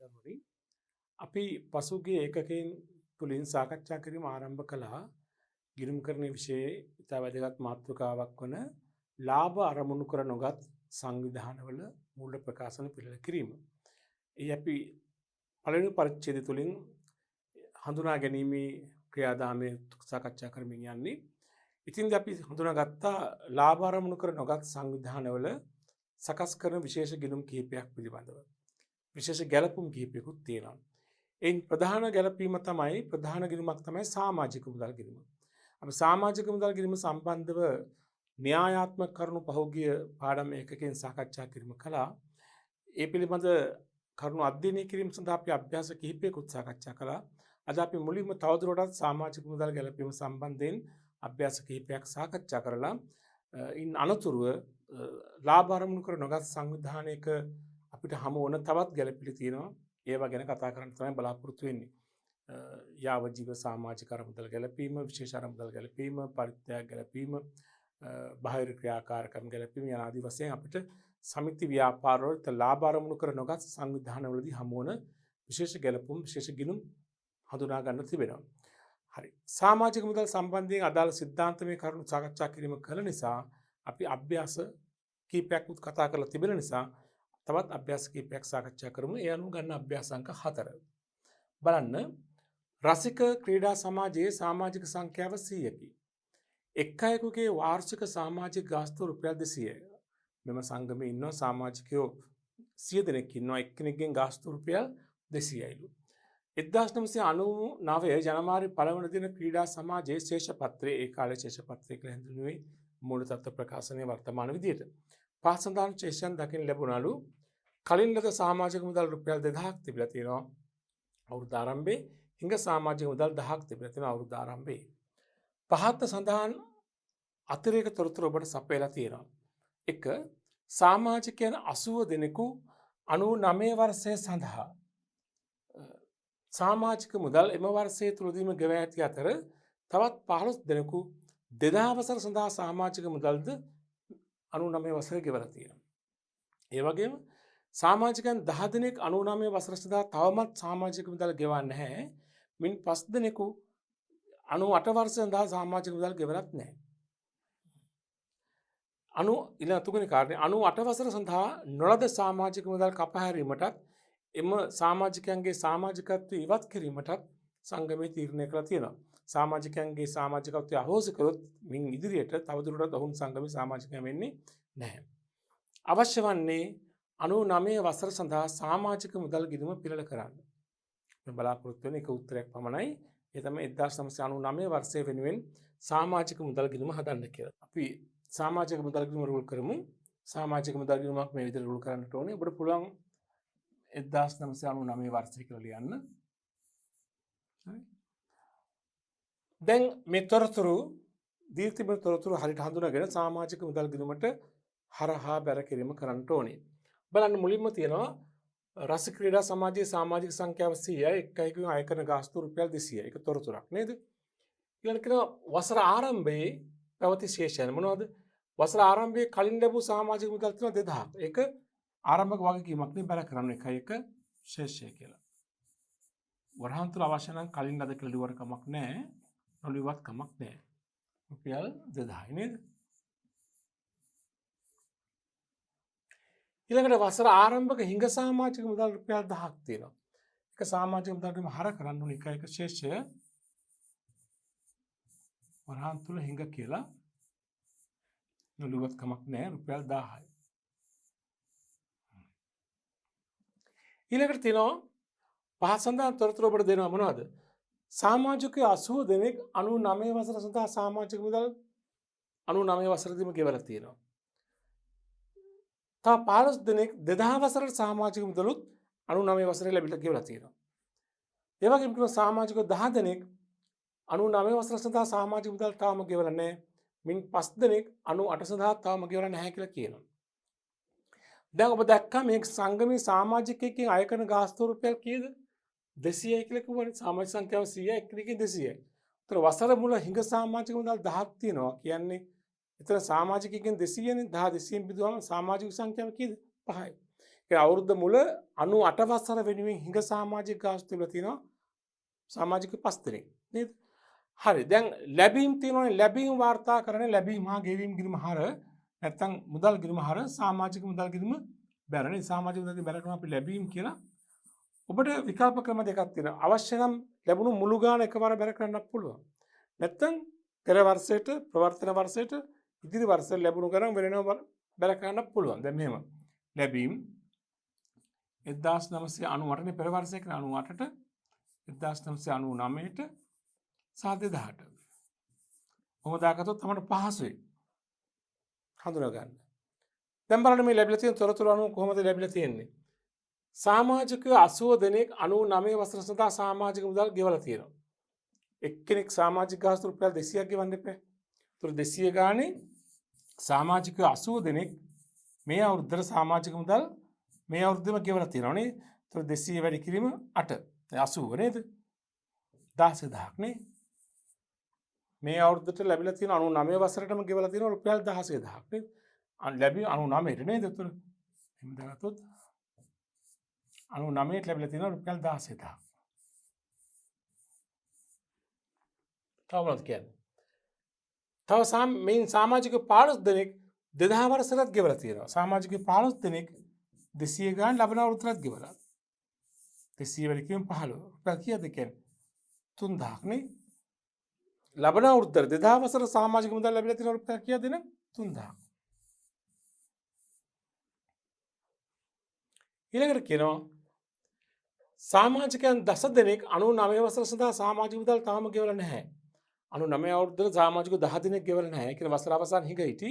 දරුවනි අපි පසුගිය ඒකකයෙන් තුලින් සාකච්ඡා කිරීම ආරම්භ කළා ගිණුම්කරණයේ විෂයේ ඉතා වැදගත් මාතෘකාවක් වන ලාභ අරමුණු කර නොගත් සංවිධානවල මූල ප්‍රකාශන පිළිල කිරීම. ඒ අපි පළවෙනි පරිච්ඡේදය තුලින් හඳුනා ගැනීමේ ක්‍රියාදාමයේ සාකච්ඡා කරමින් යන්නේ. ඉතින්ද අපි හඳුනාගත්තා ලාභ අරමුණු කර නොගත් සංවිධානවල සකස් කරන විශේෂ ගිණුම් කිහිපයක් පිළිබඳව. විශේෂ ගැලපුම් කිහිපයකුත් තියෙනවා. එයින් ප්‍රධාන ගැලපීම තමයි ප්‍රධාන ගිණුමක් තමයි සමාජික මුදල් ගිණුම. අපි සමාජික මුදල් ගිණුම සම්බන්ධව න්‍යායාත්මක කරුණු පහුගිය පාඩම් ඒකකයෙන් සාකච්ඡා කිරීම කළා. ඒ පිළිබඳ කරුණු අධ්‍යයනය කිරීම සඳහා අපි අභ්‍යාස කිහිපයකුත් සාකච්ඡා කළා. අද අපි මුලින්ම තවදුරටත් සමාජික මුදල් ගැලපීම සම්බන්ධයෙන් අභ්‍යාස කිහිපයක් සාකච්ඡා කරලා ඉන් අනතුරුව ලාභ අරමුණු කර නොගත් සංවිධානයක අපිට හමු වන තවත් ගැළපිලි තියෙනවා. ඒවා ගැන කතා කරන්න තමයි බලාපොරොත්තු වෙන්නේ. යාවජීව සමාජික අරමුදල් ගැලපීම, විශේෂ අරමුදල් ගැලපීම, පරිත්‍යාග ගැලපීම, බාහිර ක්‍රියාකාරකම් ගැලපීම යන ආදී වශයෙන් අපිට සමිති ව්‍යාපාරවලට ලාභ අරමුණු කර නොගත් සංවිධානවලදී හමු වන විශේෂ ගැලපුම්, විශේෂ ගිණුම් හඳුනා ගන්න තිබෙනවා. හරි. සමාජික මුදල් සම්බන්ධයෙන් අදාළ සිද්ධාන්තමය කරුණු සාකච්ඡා කිරීම කළ නිසා අපි අභ්‍යාස කීපයක් කතා කරලා තිබෙන නිසා තවත් අභ්‍යාස කීපයක් සාකච්ඡා කරමු. ඒ අනුව ගන්න අභ්‍යාස අංක 4. බලන්න රසික ක්‍රීඩා සමාජයේ සමාජික සංඛ්‍යාව 100කි. එක් අයෙකුගේ වාර්ෂික සමාජික ගාස්තු රුපියල් 200යි. මෙම සංගමයේ ඉන්න සමාජිකයෝ 100 දෙනෙක් ඉන්නවා. එක්කෙනෙක්ගෙන් ගාස්තු රුපියල් 200යිලු. 1999 ජනවාරි 1 වෙනි දින ක්‍රීඩා සමාජයේ ශේෂපත්‍රයේ ඒ කාලේ ශේෂපත්‍රය කියලා හඳුන්වන්නේ මූල තත්ත්ව ප්‍රකාශනයේ වර්තමාන විදියට. පාසඳාන ශේෂයන් දකින්න ලැබුණලු. කලින් ලද සමාජික මුදල් රුපියල් 2000ක් තිබිලා තියෙනවා අවුරුදු ආරම්භයේ. හිඟ සමාජික මුදල් 1000ක් තිබිලා තියෙනවා අවුරුදු ආරම්භයේ. පහත සඳහන් අතිරේක තොරතුරු ඔබට සපයලා තියෙනවා. 1. සමාජිකයන් 80 දෙනෙකු 99 වර්ෂය සඳහා සමාජික මුදල් එම වර්ෂයේ තුලදීම ගෙවා ඇති අතර තවත් 15 දෙනෙකු 2000 වසර සඳහා සමාජික මුදල්ද 99 වසර ගෙවලා තියෙනවා. ඒ වගේම සමාජිකයන් 10 දෙනෙක් 99 වසර සඳහා තවමත් සමාජික මුදල් ගෙවන්නේ නැහැ. මින් 5 දෙනෙකු 98 වර්ෂ සඳහා සමාජික මුදල් ගෙවලත් නැහැ. ඊළඟ තුන්වෙනි කාරණේ 98 වසර සඳහා නොලද සමාජික මුදල් කපහැරීමටත් එම සමාජිකයන්ගේ සමාජිකත්වය ඉවත් කිරීමටත් සංගමයේ තීරණය කරලා තියෙනවා. සමාජිකයන්ගේ සමාජිකත්වය අහෝසි කරොත් මින් ඉදිරියට තවදුරටත් ඔවුන් සංගමයේ සමාජිකයන් වෙන්නේ නැහැ. අවශ්‍ය වන්නේ 99 වසර සඳහා සමාජික මුදල් ගිණුම පිළිල කරන්න. මේ බලාපොරොත්තු වෙන එක උත්තරයක් පමණයි. ඒ තමයි 1999 වර්ෂයේ වෙනුවෙන් සමාජික මුදල් ගිණුම හදන්න කියලා. අපි සමාජික මුදල් ගිණුම රුල් කරමු. සමාජික මුදල් ගිණුමක් මේ විදිහට රුල් කරන්නට ඕනේ. ඔබට පුළුවන් 1999 වර්ෂය කියලා ලියන්න. හරි. දැන් මේ තොරතුරු දීර්ඝ තොරතුරු හරියට හඳුනාගෙන සමාජික මුදල් ගිණුමට හරහා බැර කිරීම කරන්න ඕනේ. බලන්න මුලින්ම තියෙනවා රස ක්‍රීඩා සමාජයේ සමාජික සංඛ්‍යාව 100යි. එක් අයෙකුගෙන් අය කරන ගාස්තු රුපියල් 200යි. ඒක තොරතුරක් නේද? ඊළඟට කියනවා වසර ආරම්භයේ පැවති ශේෂයන් මොනවද? වසර ආරම්භයේ කලින් ලැබූ සමාජික මුදල් තියෙනවා 2000. ඒක ආරම්භක වගකීමක් නේ බැල කරන්න 1 ශේෂය කියලා. වරහන් තුල අවශ්‍ය නම් කලින් ලද කියලා ලියවර කමක් නැහැ. නොලියවත් කමක් නැහැ. රුපියල් 2000යි නේද? ඊළඟට වසර ආරම්භක හිඟ සමාජික මුදල් රුපියල් 1000ක් තියෙනවා. ඒක සමාජික මුදල්ටම හර කරන්න ඕනේ 1 ශේෂය. වරහන් තුල හිඟ කියලා නොලියවත් කමක් නැහැ රුපියල් 1000යි. ඊළඟට තියෙනවා පහ සඳහන් තොරතුරු ඔබට දෙනවා මොනවද? සමාජිකයෝ 80 දෙනෙක් 99 වසර සඳහා සමාජික මුදල් 99 වසරදීම ගෙවලා තියෙනවා. තව 15 දෙනෙක් 2000 වසරේ සමාජික මුදලුත් 99 වසරේ ලැබිලා ගෙවලා තියෙනවා. ඒ වගේම කියනවා සමාජිකයෝ 10 දෙනෙක් 99 වසර සඳහා සමාජික මුදල් තාම ගෙවලා නැහැ. මින් 5 දෙනෙක් 98 සඳහා තාම ගෙවලා නැහැ කියලා කියනවා. දැන් ඔබ දැක්කා මේ සංගමයේ සමාජිකයෙක්ගෙන් අය කරන ගාස්තු රුපියල් කීයද? 200යි කියලා කිව්වනේ. සමාජික සංඛ්‍යාව 100යි එක්කෙනෙක්ගෙන් 200යි. ඒතර වසර මුල හිඟ සමාජික මුදල් 1000ක් තියෙනවා කියන්නේ එතන සමාජිකයෙක්ගෙන් 200නේ. 10 200න් බෙදුවම සමාජික සංඛ්‍යාව කීයද? 5යි. ඒ අවුරුද්ද මුල 98 වසර වෙනුවෙන් හිඟ සමාජික ගාස්තු තිබිලා තියෙනවා සමාජික 5 දෙනෙක් නේද? හරි. දැන් ලැබීම් තියෙනවානේ ලැබීම් වාර්තා කරන්නේ ලැබීම් හා ගෙවීම් ගිණුම හර නැත්නම් මුදල් ගිණුම හර සමාජික මුදල් ගිණුම බැරනේ සමාජික මුදල් ගිණුම බැරකම අපි ලැබීම් කියලා ඔබට විකල්ප ක්‍රම දෙකක් තියෙනවා. අවශ්‍ය නම් ලැබුණු මුළු ගාණ එකවර බැර කරන්නත් පුළුවන්. නැත්නම් පෙර වර්ෂයට ප්‍රවර්තන වර්ෂයට ඉදිරි වර්ෂවල ලැබුණු ගණන් වෙනම බැර කරන්නත් පුළුවන්. දැන් මෙහෙම ලැබීම් 1998 නේ පෙර වර්ෂයක 98ට 1999ට සහ 2000ට. කොහොමද දාගත්තොත් තමයි පහසුයි. හඳුනා ගන්න. දැන් බලන්න මේ ලැබිලා තියෙන තොරතුරු අනුව කොහොමද ලැබිලා තියෙන්නේ? සමාජික 80 දෙනෙක් 99 වසර සඳහා සමාජික මුදල් ගෙවලා තියෙනවා. එක්කෙනෙක් සමාජික ගාස්තු රුපියල් 200ක් ගෙවන්න එපා. ඒතර 200 ගානේ සමාජික 80 දෙනෙක් මේ අවුරුද්දට සමාජික මුදල් මේ අවුරුද්දෙම ගෙවලා තියෙනවා නේ. ඒතර 200 වැඩි කිරීම 8. 80 නේද? 16000ක් නේ. මේ අවුරුද්දට ලැබිලා තියෙන 99 වසරටම ගෙවලා තියෙන රුපියල් 16000ක් නේද? ලැබි 99ට නේද? ඒතර එහෙම දාගත්තොත් 99ට ලැබිලා තියෙන රුපියල් 16000ක්. තවමත් කියන්නේ. තව මේ සමාජික 15 දෙනෙක් 2000 වසරට ගෙවලා තියෙනවා. සමාජික 15 දෙනෙක් 200 ගාන ලබන අවුරුද්දට ගෙවලා. 200 වැඩි කිව්වම 15. රුපියල් කීයද කියන්නේ? 3000ක් නේ. ලබන අවුරුද්දට 2000 වසර සමාජික මුදල් ලැබිලා තියෙන රුපියල් කීයද නේ? 3000ක්. ඊළඟට කියනවා සමාජිකයන් 10 දෙනෙක් 99 වසර සඳහා සමාජික මුදල් තාම ගෙවලා නැහැ. 99 අවුරුද්දට සමාජික 10 දෙනෙක් ගෙවලා නැහැ. කියන වසර අවසන් හිඟ හිටි.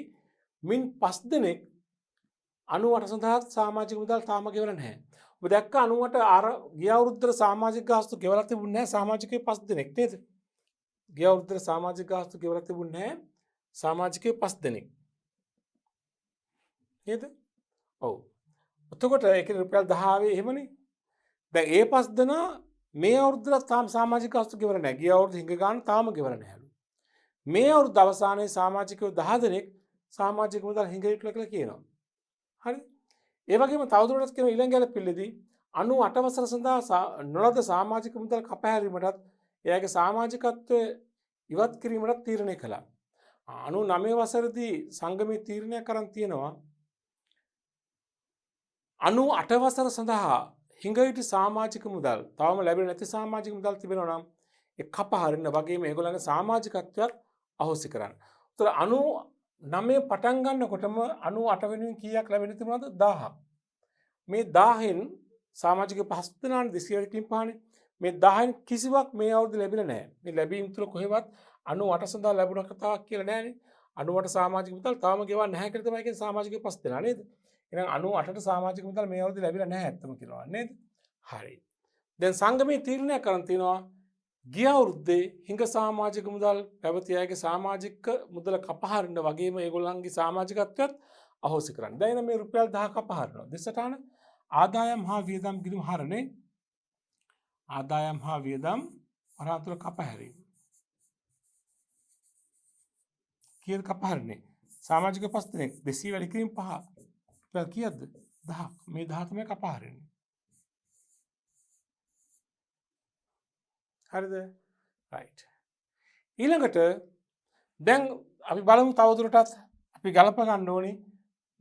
මින් 5 දෙනෙක් 98 සඳහා සමාජික මුදල් තාම ගෙවලා නැහැ. ඔබ දැක්ක 98 අර ගිය අවුරුද්දට සමාජික ගාස්තු ගෙවලා තිබුණේ නැහැ සමාජිකයෝ 5 දෙනෙක් නේද? ගිය අවුරුද්දට සමාජික ගාස්තු ගෙවලා තිබුණේ නැහැ සමාජිකයෝ 5 දෙනෙක්. නේද? ඔව්. එතකොට ඒකේ රුපියල් 10 ආවේ එහෙමනේ. දැන් ඒ 5 දෙනා මේ අවුරුද්දට තාම සමාජික ගාස්තු ගෙවලා නැහැ. ගිය අවුරුද්ද හිඟ ගන්න තාම ගෙවලා නැහැලු. මේ අවුරුද්ද අවසානයේ සමාජිකයෝ 10 දෙනෙක් සමාජික මුදල් හිඟ හිටලා කියලා කියනවා. හරි? ඒ වගේම තවදුරටත් කියන ඊළඟ ගැලපෙල්ලේදී 98 වසර සඳහා නොලද සමාජික මුදල් කපහැරීමටත් එයාගේ සමාජිකත්වය ඉවත් කිරීමටත් තීරණය කළා. 99 වසරදී සංගමයේ තීරණයක් කරන් තියෙනවා 98 වසර සඳහා හිඟවිටි සමාජික මුදල් තවම ලැබෙන්නේ නැති සමාජික මුදල් තිබෙනවා නම් ඒ කපහරින්න වගේම ඒගොල්ලන්ගේ සමාජිකත්වයක් අහෝසි කරන්න. ඒතර 99 පටන් ගන්නකොටම 98 වෙනුවෙන් කීයක් ලැබෙන්න තිබුණාද? 1000ක්. මේ 1000න් සමාජික 5 දෙනාට 200 වලින් පහනේ. මේ 10න් කිසිවක් මේ අවුරුද්ද ලැබිලා නැහැ. මේ ලැබීම් තුල කොහෙවත් 98 සඳහා ලැබුණ කතාවක් කියලා නැහැනේ. 98 සමාජික මුදල් තාම ගෙවන්නේ නැහැ කියලා තමයි කියන්නේ සමාජික 5 දෙනා නේද? එහෙනම් 98ට සමාජික මුදල් මේ අවුරුද්ද ලැබිලා නැහැ ඇත්තම කියනවා නේද? හරි. දැන් සංගමයේ තීරණයක් කරන් තිනවා ගිය අවුරුද්දේ හිඟ සමාජික මුදල් පැවති අයගේ සමාජික මුදල කපහරින්න වගේම ඒගොල්ලන්ගේ සමාජිකත්වයත් අහෝසි කරන්න. දැන් මේ රුපියල් 1000 කපහරිනවා. දෙසටහන ආදායම් හා වියදම් ගිණුම හරනේ. ආදායම් හා වියදම් අරහතුල කපහැරීම. කීයද කපහරින්නේ? සමාජික 5 දෙනෙක් 200 වැඩි කිරීම 5. රුපියල් කීයද? 1000ක්. මේ 10 තමයි කපහරින්නේ. හරිද? රයිට්. ඊළඟට දැන් අපි බලමු තවදුරටත් අපි ගලප ගන්න ඕනේ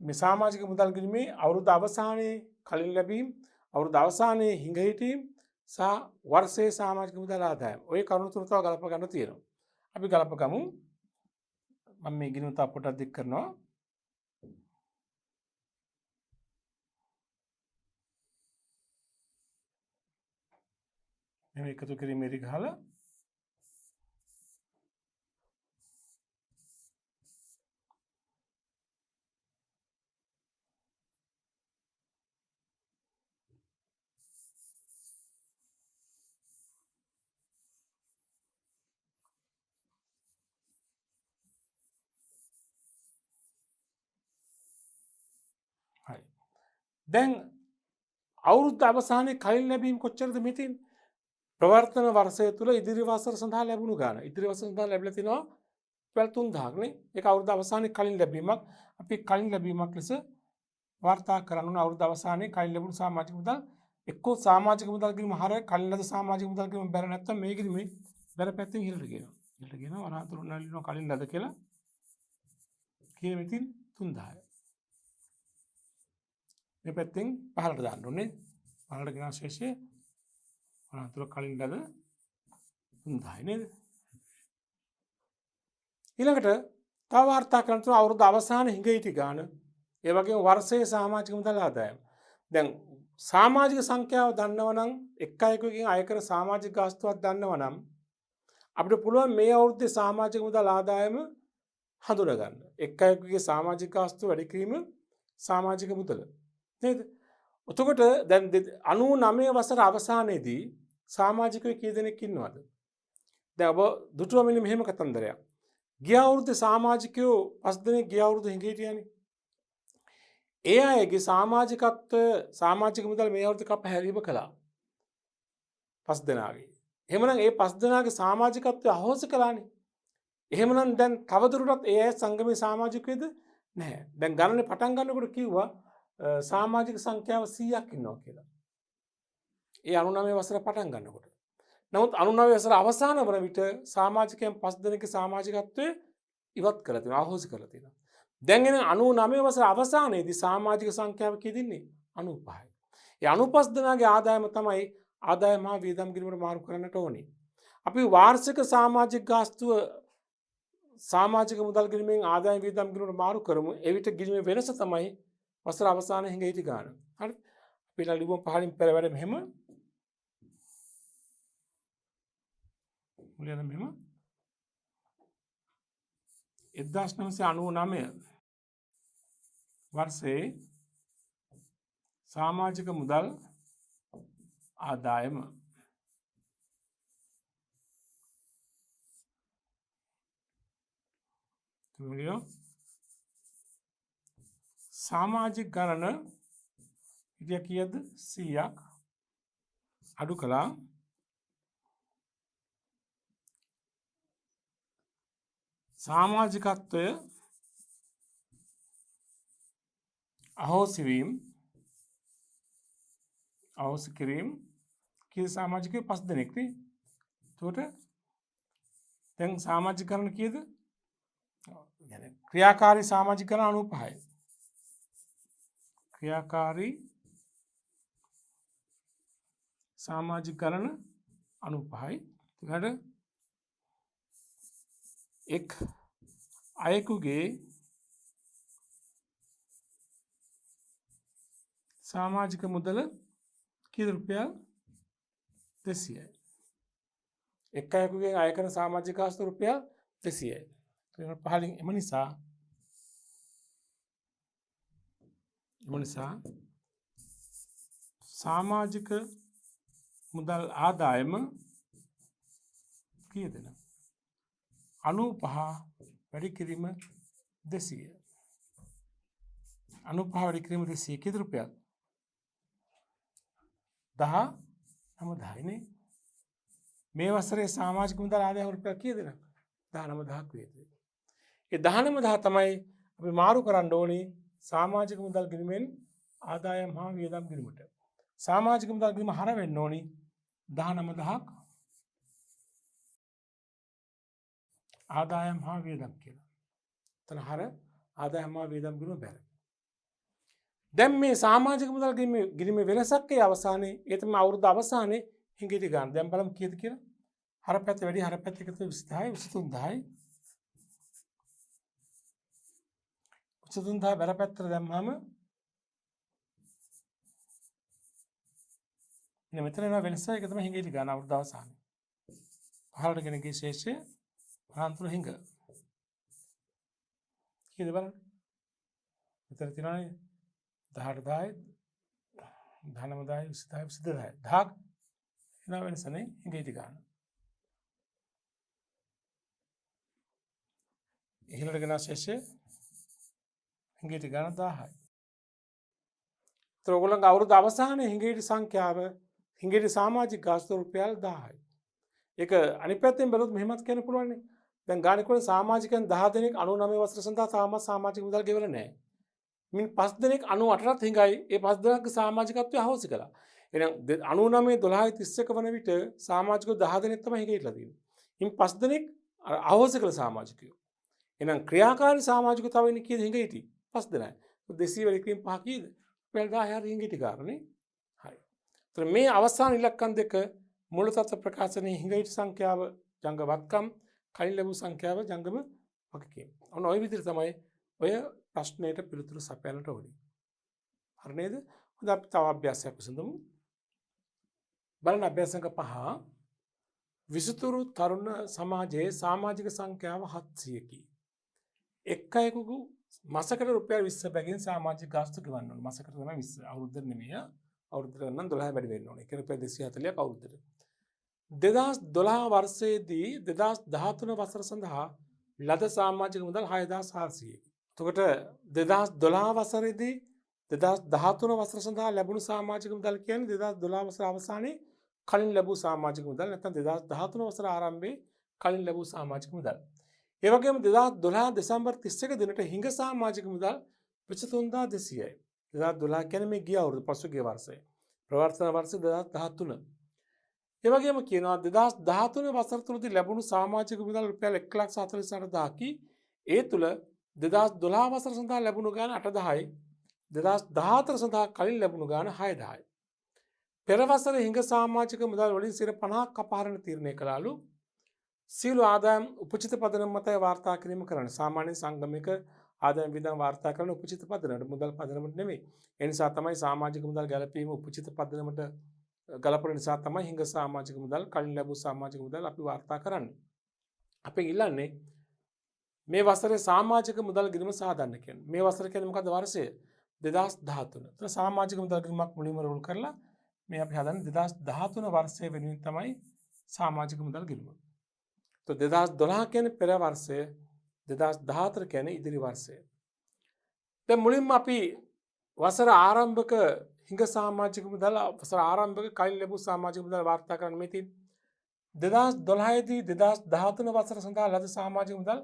මේ සමාජික මුදල් ගිණුමේ අවුරුදු අවසානයේ කලින් ලැබීම්, අවුරුදු අවසානයේ හිඟ හිටීම් සහ වර්ෂයේ සමාජික මුදල් ආදායම්. ওই කරුණු තුන තව ගලප ගන්න තියෙනවා. අපි ගලප ගමු. මම මේ ගිණුම තව පොඩ්ඩක් දික් කරනවා. මේ එකතු කිරීමේ ගහලා හරි. දැන් අවුරුද්ද අවසානයේ කලින් ලැබීම් කොච්චරද මෙතින්? ප්‍රවර්තන වර්ෂය තුල ඉදිරි වසර සඳහා ලැබුණු ගාන. ඉදිරි වසර සඳහා ලැබිලා තිනවා රුපියල් 3000ක් නේ. ඒක අවුරුදු අවසානයේ කලින් ලැබීමක්. අපි කලින් ලැබීමක් ලෙස වාර්තා කරන්න ඕන අවුරුදු අවසානයේ කලින් ලැබුණු සමාජික මුදල් එක්කෝ සමාජික මුදල් ගිණුම හර කලින් ලද සමාජික මුදල් ගිණුම බැර නැත්නම් මේ ගිණුමේ බැර පැත්තෙන් ඉහළට ගියනවා. ඉහළට ගියනවා වරහතුරු උන්නලිනවා කලින් ලද කියලා කියන ඉතින් 3000. මේ පැත්තෙන් පහළට දාන්න ඕනේ. පහළට ගෙන ශේෂය වරහතුරු කලින් ලද 3000 නේද? ඊළඟට තව වාර්තා කරන තුන අවුරුදු අවසානයේ හිඟීටි ගාන ඒ වගේම වර්ෂයේ සමාජික මුදල් ආදායම. දැන් සමාජික සංඛ්‍යාව දන්නවනම් එක් අයෙකුගෙන් අය කරන සමාජික ගාස්තුවක් දන්නවනම් අපිට පුළුවන් මේ අවුරුද්දේ සමාජික මුදල් ආදායම හඳුනා ගන්න. එක් අයෙකුගේ සමාජික ගාස්තුව වැඩි කිරීම සමාජික මුදල. නේද? එතකොට දැන් 99 වසර අවසානයේදී සමාජිකයෝ කී දෙනෙක් ඉන්නවද? දැන් ඔබ දුටුවා මෙන්න මෙහෙම කතන්දරයක්. ගිය අවුරුද්දේ සමාජිකයෝ 5 දෙනෙක් ගිය අවුරුද්දේ හිඟිටියානේ. ඒ අයගේ සමාජිකත්වය සමාජික මුදල් මේ අවුරුද්දේ කප හැරීම කළා. 5 දෙනාගේ. එහෙමනම් ඒ 5 දෙනාගේ සමාජිකත්වය අහෝසි කළානේ. එහෙමනම් දැන් තවදුරටත් ඒ අය සංගමේ සමාජිකයේද නැහැ. දැන් ගණනේ පටන් ගන්නකොට කිව්වා සමාජික සංඛ්‍යාව 100ක් ඉන්නවා කියලා. ඒ 99 වසර පටන් ගන්නකොට. නමුත් 99 වසර අවසාන වන විට සමාජිකයන් 5 දෙනෙක්ගේ සමාජිකත්වය ඉවත් කරලා තියෙනවා, අහෝසි කරලා තියෙනවා. දැන් එන 99 වසර අවසානයේදී සමාජික සංඛ්‍යාව කීයද? 95යි. ඒ 95 දෙනාගේ ආදායම තමයි ආදායම හා වියදම් ගිණුමට මාරු කරන්නට ඕනේ. අපි වාර්ෂික සමාජික ගාස්තුව සමාජික මුදල් ගිණුමෙන් ආදායම වියදම් ගිණුමට මාරු කරමු. එවිට ගිණුමේ වෙනස තමයි වසර අවසානයේ හිඟීටි ගන්න. හරි. අපි ලියමු පහලින් පෙර වැඩ මෙහෙම. මුලින්ම මෙහෙම 1999 वर्षे सामाजिक मुदल आदायम सामाजिक गणन कियद 100ක් අඩු කළා. සමාජිකත්වය අහෝසි වීම අහෝසි කිරීම කී සමාජිකයෝ 5 දෙනෙක් නේ. එතකොට දැන් සමාජිකරණ කීයද? يعني ක්‍රියාකාරී සමාජිකරණ 95යි. ක්‍රියාකාරී සමාජිකරණ 95යි. ඊළඟට එක් අයෙකුගේ सामाजिक मुदल की रुपया 200යි. එක් අයෙකුගෙන් අය කරන සමාජික ආස්ත රුපියල් 200යි. ඒක පහලින් එම නිසා सामाजिक मुदल ආදායම කීයද? 95 වැඩි කිරීම 200. 95 වැඩි කිරීම 200 කීයද රුපියල්? 19,000 නේ. මේ වසරේ සමාජික මුදල් ආදායම රුපියල් කීයද? 19,000ක් වේද. ඒ 19,000 තමයි අපි මාරු කරන්න ඕනේ සමාජික මුදල් ගිණුමෙන් ආදායම් හා වියදම් ගිණුමට. සමාජික මුදල් ගිණුම හර වෙන්න ඕනේ 19,000ක් ආදායම් හා වියදම් කියලා. එතන හර ආදායම් හා වියදම් ගිණුම බැර. දැන් මේ සමාජික මුදල් ගිණුමේ වෙනසක් ඒ අවසානයේ ඒ තමයි අවුරුදු අවසානයේ හිඟිටි ගන්න. දැන් බලමු කීයද කියලා. හර පැත්ත වැඩි හර පැත්ත එකතු 20යි 23යි. 23 බැර පැත්තට දැම්මම මෙතන එන වෙනස එක තමයි හිඟිටි ගන්න අවුරුදු අවසානයේ. පහළට ගෙන ගිය ශේෂය අනන්තර හිඟ. කීයද බලන්න. මෙතන තියෙනවානේ 18,000යි 19,000යි 20,000යි 22,000යි 10ක් එන වෙනසනේ හිඟිටි ගන්න. ඉහළට ගෙන ශේෂය හිඟිටි ගන්න 1000යි. ඒතර ඔයගොල්ලන්ගේ අවුරුදු අවසානයේ හිඟිටි සංඛ්‍යාව හිඟිටි සමාජික ගාස්තු රුපියල් 1000යි. ඒක අනිත් පැත්තෙන් බැලුවොත් මෙහෙමත් කියන්න පුළුවන් නේ. දැන් ගානිකවල සමාජිකයන් 10 දෙනෙක් 99 වසර සඳහා තාම සමාජික මුදල් ගෙවලා නැහැ. මින් 5 දෙනෙක් 98ට හිඟයි. ඒ 5 දෙනාගේ සමාජිකත්වය අහෝසි කළා. එහෙනම් 99 12 31 වන විට සමාජිකව 10 දෙනෙක් තමයි හිඟ හිටලා තියෙන්නේ. ඉන් 5 දෙනෙක් අහෝසි කළ සමාජිකයෝ. එහෙනම් ක්‍රියාකාරී සමාජිකයෝ තව ඉන්නේ කීයද හිඟ හිටියේ? 5 දෙනයි. 200 වල එකකින් 5 කීයද? රුපියල් 10000 හිඟ හිටි කාරණේ. හරි. ඒතර මේ අවසාන ඉලක්කම් දෙක මුල තත්ත්ව ප්‍රකාශනයේ හිඟ හිටි සංඛ්‍යාව ජංගවත්කම් කලින් ලැබූ සංඛ්‍යාව ජංගම වගකීම්. ඔන්න ওই විදිහට තමයි ඔය ප්‍රශ්නයට පිළිතුරු සපයන්නට ඕනේ. හරි නේද? හොඳ අපි තව අභ්‍යාසයක් විසඳමු. බලන්න අභ්‍යාස සංඛ්‍යා 5. විසුතුරු තරුණ සමාජයේ සමාජික සංඛ්‍යාව 700කි. එක් අයෙකුගේ මාසකට රුපියල් 20 බැගින් සමාජික ගාස්තු ගෙවන්න ඕනේ. මාසකට තමයි 20. අවුරුද්දට නෙමෙයි. අවුරුද්දට නම් 12 වැඩි වෙන්න ඕනේ. ඒක රුපියල් 240ක් අවුරුද්දට. 2012 වර්ෂයේදී 2013 වසර සඳහා ලද සමාජික මුදල් 6400කි. එතකොට 2012 වසරේදී 2013 වසර සඳහා ලැබුණු සමාජික මුදල් කියන්නේ 2012 වසර අවසානයේ කලින් ලැබූ සමාජික මුදල් නැත්නම් 2013 වසර ආරම්භයේ කලින් ලැබූ සමාජික මුදල්. ඒ වගේම 2012 දෙසැම්බර් 31 දිනට හිඟ සමාජික මුදල් 23200යි. 2012 කියන්නේ මේ ගිය අවුරුදු පසුගිය වර්ෂය. ප්‍රවර්තන වර්ෂය 2013. ඒ වගේම කියනවා 2013 වසර තුලදී ලැබුණු සමාජික මුදල් රුපියල් 1,48,000කි. ඒ තුල 2012 වසර සඳහා ලැබුණු ගාණ 8,10යි. 2014 සඳහා කලින් ලැබුණු ගාණ 6,10යි. පෙර වසරේ හිඟ සමාජික මුදල් වලින් 50% කපහරන තීරණය කළාලු. සියලු ආදායම් උපචිත පදනම මත වාර්තා කිරීම කරන්න. සාමාන්‍ය සංගමික ආදායම් වියදම් වාර්තා කරන උපචිත පදනමට මුදල් පදනමට නෙමෙයි. ඒ නිසා තමයි සමාජික මුදල් ගැලපීම උපචිත පදනමට ගලපන නිසා තමයි හිඟ සමාජික මුදල් කලින් ලැබූ සමාජික මුදල් අපි වාර්තා කරන්නේ. අපි ඉල්ලන්නේ මේ වසරේ සමාජික මුදල් ගිණුම සාදන්න කියන්නේ. මේ වසර කියන්නේ මොකද්ද වර්ෂය? 2013. ඒතර සමාජික මුදල් ගිණුමක් මුලින්ම රෝල් කරලා මේ අපි හදන්නේ 2013 වර්ෂයේ වෙනුවෙන් තමයි සමාජික මුදල් ගිණුම. તો 2012 කියන්නේ පෙර වර්ෂය, 2014 කියන්නේ ඉදිරි වර්ෂය. දැන් මුලින්ම අපි වසර ආරම්භක හිඟ සමාජික මුදල් වසර ආරම්භක කලින් ලැබූ සමාජික මුදල් වාර්තා කරන්න මේ තියෙන්නේ. 2012 දී 2013 වසර සඳහා ලද සමාජික මුදල්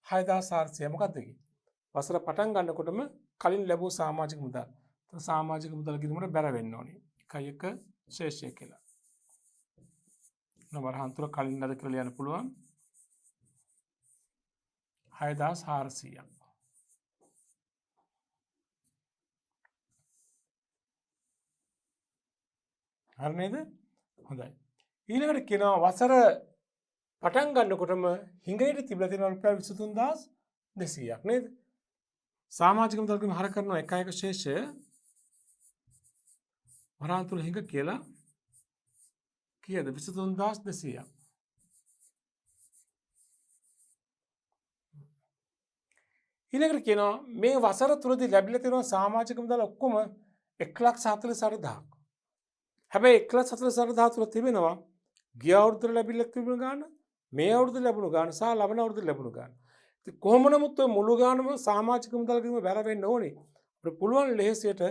6400. මොකක්ද කිව්වේ? වසර පටන් ගන්නකොටම කලින් ලැබූ සමාජික මුදල්. તો සමාජික මුදල් ගිණුමට බැර වෙන්න ඕනේ. 1 ශේෂය කියලා. නවරහන්තුර කලින් ලද කියලා ලියන්න පුළුවන්. 6400ක්. හරි නේද? හොඳයි. ඊළඟට කියනවා වසර පටන් ගන්නකොටම හිඟයට තිබිලා තියෙන රුපියල් 23200ක් නේද? සමාජික මුදල් ගිණුම හර කරනවා 1 ශේෂය වරහන්තුර හිඟ කියලා කීයද? 23200ක්. ඊළඟට කියනවා මේ වසර තුලදී ලැබිලා තියෙන සමාජික මුදල් ඔක්කොම 1,48,000ක්. හැබැයි 1,48,000 තුල තිබෙනවා ගිය අවුරුද්දට ලැබිලා තිබුණු ගාණ, මේ අවුරුද්දේ ලැබුණු ගාණ සහ ලබන අවුරුද්දේ ලැබුණු ගාණ. ඉතින් කොහොම නමුත් ඔය මුළු ගාණම සමාජික මුදල් ගිණුම බැර වෙන්න ඕනේ. අපිට පුළුවන් ලෙහෙසියට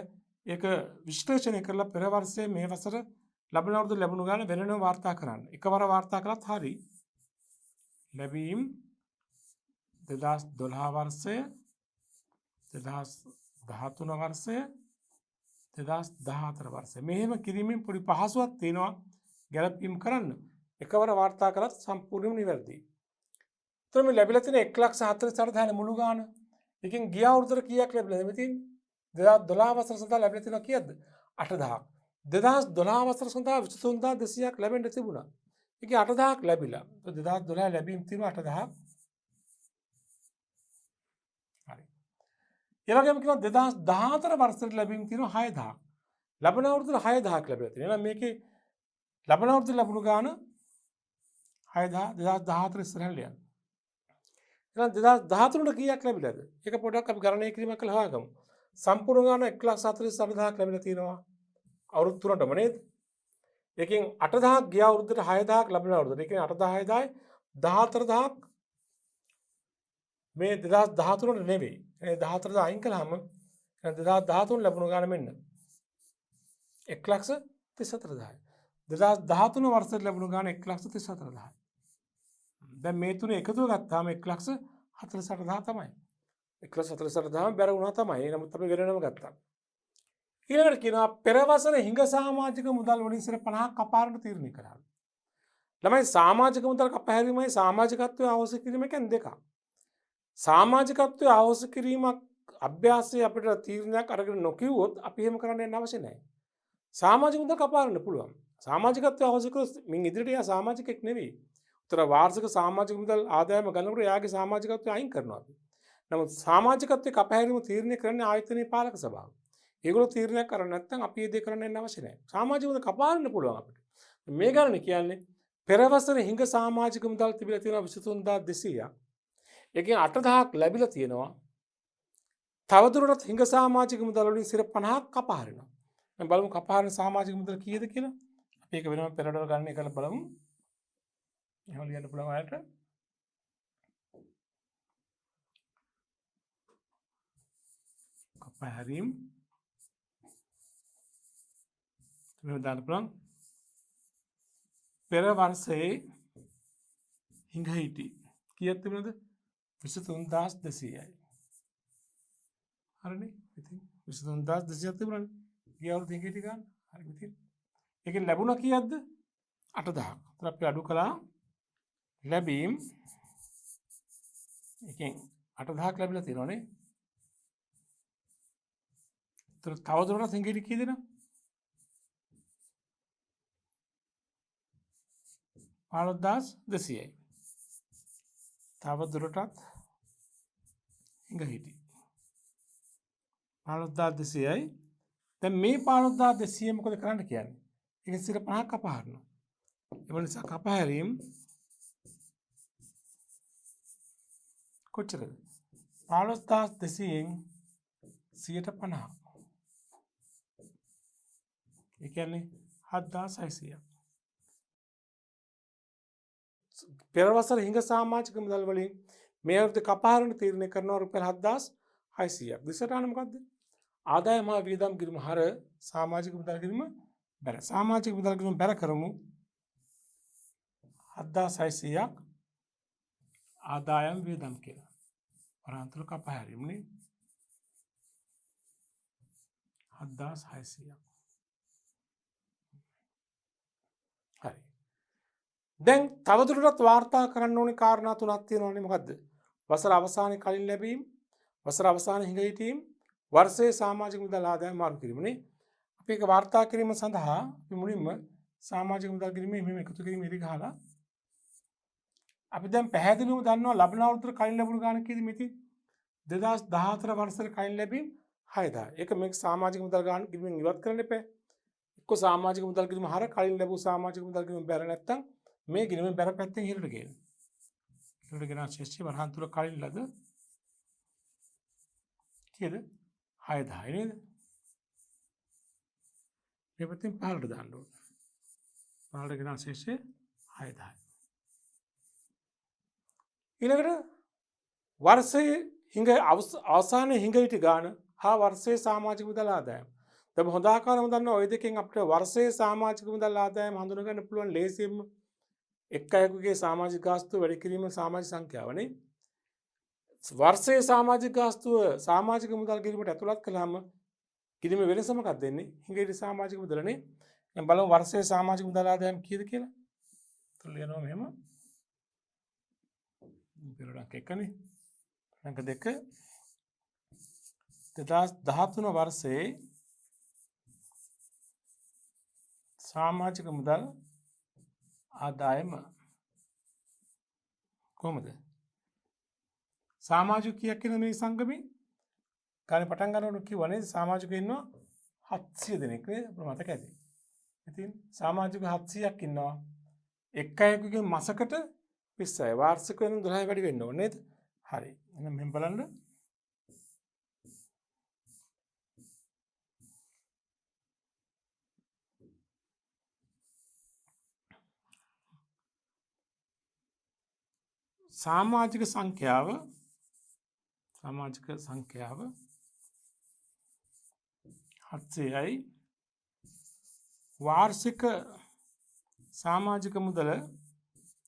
ඒක විශ්ලේෂණය කරලා පෙර වර්ෂයේ මේ වසර ලබන අවුරුද්දේ ලැබුණු ගාණ වෙනම වාර්තා කරන්න. එකවර වාර්තා කළත් හරි. ලැබීම් 2012 වර්ෂය, 2013 වර්ෂය, 2014 වර්ෂය. මෙහෙම කිරීමෙන් පොඩි පහසුවක් තියෙනවා ගැලපීම් කරන්න. එකවර වාර්තා කළත් සම්පූර්ණයෙන්ම නිවැරදියි. එතකොට මේ ලැබිලා තියෙන 1,48,000 මුළු ගාණ. එකෙන් ගිය අවුරුද්දට කීයක් ලැබිලාද මේ තියෙන්නේ? 2012 වසර සඳහා ලැබිලා තියෙනවා කීයද? 8,000ක්. 2012 වසර සඳහා 23200ක් ලැබෙන්න තිබුණා. ඒකේ 8,000ක් ලැබිලා. 2012 ලැබීම් තියෙනවා 8,000ක්. හරි. ඒ වගේම කියනවා 2014 වර්ෂයට ලැබීම් තියෙනවා 6,000ක්. ලබන අවුරුද්දට 6,000ක් ලැබිලා තියෙනවා. එහෙනම් මේකේ ලබන අවුරුද්දේ ලැබුණු ගාණ 6,000 2014 ඉස්සරහට ලියන්න. එහෙනම් 2013ට කීයක් ලැබිලාද? ඒක පොඩ්ඩක් අපි ගණනය කිරීමක් කළා හොයාගමු. සම්පූර්ණ ගාණ 1,48,000ක් ලැබිලා තියෙනවා. අවුරුදු 3ටම නේද? එකෙන් 8,000ක් ගිය අවුරුද්දට 6,000ක් ලැබෙන අවුරුද්දට. ඒ කියන්නේ 8,000 14,000ක් මේ 2013ට නෙවෙයි. ඒ 14,000 අයින් කළාම 2013 ලැබුණු ගාණ මෙන්න 1,34,000. 2013 වර්ෂයට ලැබුණු ගාණ 1,34,000. දැන් මේ තුනේ එකතුව ගත්තාම 1,48,000 තමයි. 144 දහම බැර වුණා තමයි. නමුත් අපි වෙනම ගත්තා. ඊළඟට කියනවා පෙර වසර හිඟ සමාජික මුදල් වලින් සිර 50ක් කපාරන්න තීරණය කළා. ළමයි සමාජික මුදල් කපහැරීමයි සමාජිකත්වය අවශ්‍ය කිරීම කියන්නේ දෙකක්. සමාජිකත්වය අවශ්‍ය කිරීමක් අභ්‍යාසය අපිට තීරණයක් අරගෙන නොකියුවොත් අපි එහෙම කරන්න යන්න අවශ්‍ය නැහැ. සමාජික මුදල් කපාරන්න පුළුවන්. සමාජිකත්වය අවශ්‍ය කරොත් මින් ඉදිරියට යා සමාජිකෙක් නෙවෙයි. උතර වාර්ෂික සමාජික මුදල් ආදායම ගන්නකොට එයාගේ සමාජිකත්වය අයින් කරනවා අපි. නමුත් සමාජිකත්වයේ කපහැරීම තීරණය කරන්නේ ආයතනයේ පාලක සභාව. ඒගොල්ලෝ තීරණයක් කරන්නේ නැත්නම් අපි ඒ දේ කරන්න යන්න අවශ්‍ය නැහැ. සමාජික මුදල් කපාරන්න පුළුවන් අපිට. මේ ගණනේ කියන්නේ පෙර වසරේ හිඟ සමාජික මුදල් තිබිලා තියෙනවා 23200ක්. ඒකෙන් 8000ක් ලැබිලා තියෙනවා. තවදුරටත් හිඟ සමාජික මුදල් වලින් සිර 50ක් කපහරිනවා. දැන් බලමු කපහරින සමාජික මුදල් කීයද කියලා. අපි ඒක වෙනම පෙරඩවල් ගන්න එකල බලමු. එහෙම ලියන්න පුළුවන් අයට. කපහරීම් මෙහෙම දාන්න පුළුවන්. පෙර වර්ෂයේ හිඟ හිටි කීයක් තිබුණද? 23200යි. හරිනේ. ඉතින් 23200ක් තිබුණානේ. ගිය අවුරුද්ද හිඟ හිටි ගන්න. හරි ඉතින්. ඒකෙන් ලැබුණා කීයක්ද? 8000ක්. ඒතර අපි අඩු කළා ලැබීම්. ඒකෙන් 8000ක් ලැබිලා තියෙනවනේ. ඒතර තවදුරටත් හිඟ හිටි කී දෙනා? 15200යි. තව දුරටත් හිඟ හිටි 15200යි. දැන් මේ 15200 මොකද කරන්න කියන්නේ? ඒක සිර 50ක් කපහරිනවා. ඒ නිසා කපහැරීම් කොච්චරද? 15200න් 150ක්. ඒ කියන්නේ 7600ක්. පෙර වසර හිඟ සමාජික මුදල් වලින් මේ අවුරුද්දේ කපහරින තීරණය කරනවා රුපියල් 7600ක්. දිසටාන මොකද්ද? ආදායම හා වියදම් කිරීම හර සමාජික මුදල් කිරීම බැර. සමාජික මුදල් කිරීම බැර කරමු 7600ක් ආදායම් වියදම් කියලා. වරන්තුල කපහැරීමනේ 7600ක්. හරි. දැන් තවදුරටත් වාර්තා කරන්න ඕනේ කාරණා තුනක් තියෙනවානේ. මොකද්ද? වසර අවසානයේ කලින් ලැබීම්, වසර අවසානයේ හිඟ හිටීම්, වර්ෂයේ සමාජික මුදල් ආදායම මාරු කිරීමනේ. අපි ඒක වාර්තා කිරීම සඳහා අපි මුලින්ම සමාජික මුදල් කිරීමේ මෙහෙම එකතු කිරීම ඉරි ගහලා අපි දැන් පැහැදිලිවම දන්නවා ලබන අවුරුද්දට කලින් ලැබුණු ගාණ කීයද මෙතන? 2014 වර්ෂයේ කලින් ලැබීම් 6000. ඒක මේක සමාජික මුදල් ගාණ කිරීමෙන් ඉවත් කරන්න එපා. එක්ක සමාජික මුදල් කිරීම හර කලින් ලැබූ සමාජික මුදල් කිරීම බැර නැත්තම් මේ ගිණුමෙන් බැර පැත්තෙන් ඉහළට ගේන්න. ඉහළට ගෙන ශේෂ්ඨ වරහන් තුල කලින් ලද කීයද? 6000 නේද? මේ පැත්තෙන් පහළට දාන්න ඕන. පහළට ගෙන ශේෂ්ඨ 6000. ඊළඟට වර්ෂයේ හිඟ අවසානයේ හිඟ හිටි ගාන හා වර්ෂයේ සමාජික මුදල් ආදායම. දැන් හොඳ ආකාරව දන්නවා ওই දෙකෙන් අපිට වර්ෂයේ සමාජික මුදල් ආදායම හඳුනා ගන්න පුළුවන් ලේසියෙන්ම. එක් අයෙකුගේ සමාජික ගාස්තුව වැඩි කිරීම සමාජික සංඛ්‍යාවනේ. වර්ෂයේ සමාජික ගාස්තුව සමාජික මුදල් කිරීමට ඇතුළත් කළාම කිරීමේ වෙනස මොකක්ද වෙන්නේ? හිඟ හිටි සමාජික මුදලනේ. දැන් බලමු වර්ෂයේ සමාජික මුදල් ආදායම කීයද කියලා. ඒතර ලියනවා මෙහෙම. පෙරඩක් එකනේ. අංක 2 2013 වර්ෂයේ සමාජික මුදල් ආදායම කොහොමද? සමාජිකයෙක් කියන මේ සංගමේ කාලේ පටන් ගන්නකොට කිව්වනේ සමාජිකයෝ ඉන්නවා 700 දෙනෙක් නේද? අපිට මතක ඇති. ඉතින් සමාජික 700ක් ඉන්නවා. එක් අයෙකුගේ මාසකට 20යි. වාර්ෂික වෙන 12 වැඩි වෙන්න ඕනේ නේද? හරි. එහෙනම් මෙහෙම බලන්න. සමාජික සංඛ්‍යාව 700යි. වාර්ෂික සමාජික මුදල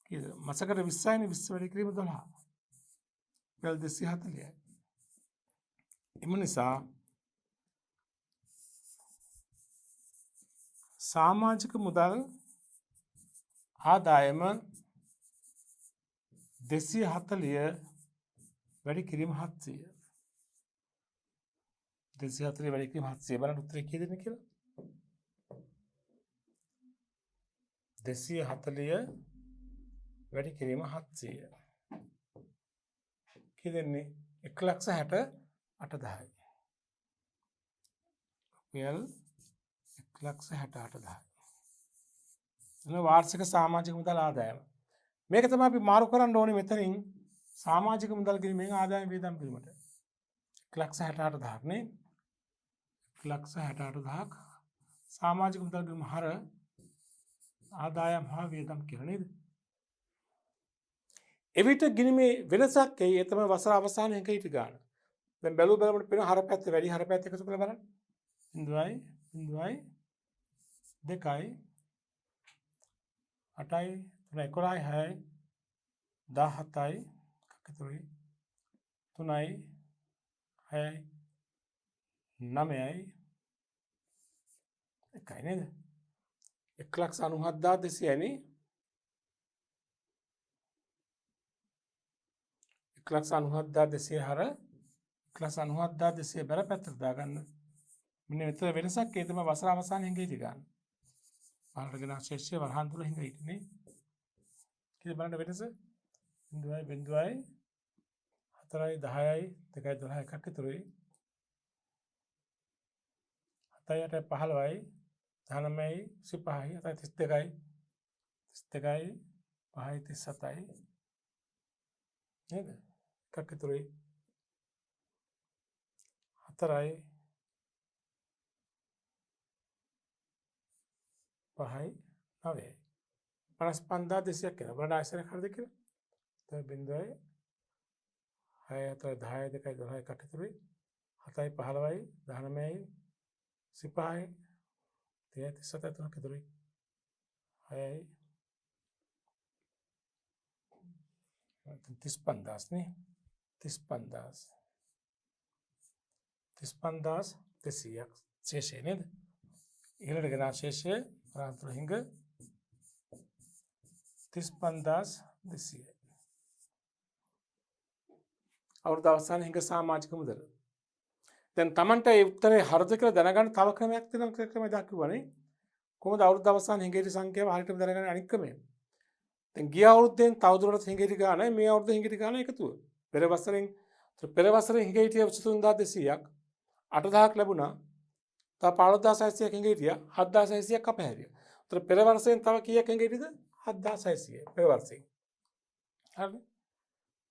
කීයද? මාසකට 20යිනේ 20 වැඩි කිරීම 12. 240යි. එම නිසා සාමාජික මුදල් ආදායම 240 වැඩි කිරීම 700. 240 වැඩි කිරීම 700 බලන්න උත්තරේ කීයද කියලා? 240 වැඩි කිරීම 700. කී දෙන්නේ? 1,68,000. රුපියල් 1,68,000. එන වාර්ෂික සමාජික මුදල් ආදායම. මේක තමයි අපි මාරු කරන්න ඕනේ මෙතනින් සමාජික මුදල් කිරීමෙන් ආදායම වියදම් කිරීමට. 1,68,000 නේ. 1,68,000ක් සමාජික මුදල් කිරීම හර ආදායම් හා වියදම් කියලා නේද? එවිට ගිණීමේ වෙනසක් එයි. ඒ තමයි වසර අවසානයේ හිඟ ගන්න. දැන් බැලු බලමුට පේන හර පැත්ත වැඩි හර පැත්ත එකතු කරලා බලන්න. 0.2 8යි 3 11යි 6යි 17යි කකතුයි 3යි 6යි 9යි එකයි නේද? 1,97,200 නේ. 1,97,200 හර 1,97,200 බර පැත්තට දාගන්න. මෙන්න මෙතන වෙනසක් ඒ තමයි වසර අවසානයේ හිඟ ඉති ගන්න. පාරගෙන ශේෂ්‍ය වරහන් තුල හිඟ ඉතිනේ. කීයද බලන්න වෙනස? 0.4යි 10යි 2යි 12 එකක් ඉතුරුයි. 7යි 8යි 15යි 19යි 25යි 32යි 5යි 37යි නේද? එකක් ඉතුරුයි. 4යි 5යි 9යි 55,200ක් කියලා. බලන්න ආයතන හරිද කියලා? තව 0.6 7 10 2 12 එකක් ඉතුරුයි. 7යි 15යි 19යි 25යි 37යි තුනක් ඉතුරුයි. 6යි 35,000 නේ. 35,200ක් ශේෂය නේද? ඊළඟට ගෙන ශේෂය වරහන් හිඟ 35,200. අවුරුදු අවසානයේ හිඟ සමාජික මුදල. දැන් Tamanට ඒ උත්තරේ හරිද කියලා දැනගන්න තව ක්‍රමයක් තියෙනවා. ක්‍රමයක් දක්වන්නේ කොහොමද අවුරුදු අවසානයේ හිඟේ සංඛ්‍යාව හරියටම දැනගන්න අනික් ක්‍රමය. දැන් ගිය අවුරුද්දෙන් තවදුරටත් හිඟේ ගාන මේ අවුරුද්දේ හිඟේ ගාන එකතුව. පෙර වසරෙන් හිඟේ හිටිය 3,200ක් 8,000ක් ලැබුණා. තව 15,600ක් හිඟේ හිටියා 7,600ක් අපහැරියා. ඒතර පෙර වර්ෂයෙන් තව කීයක් හිඟේ හිටියද? 7,600 පෙර වර්ෂයෙන්. හරිද?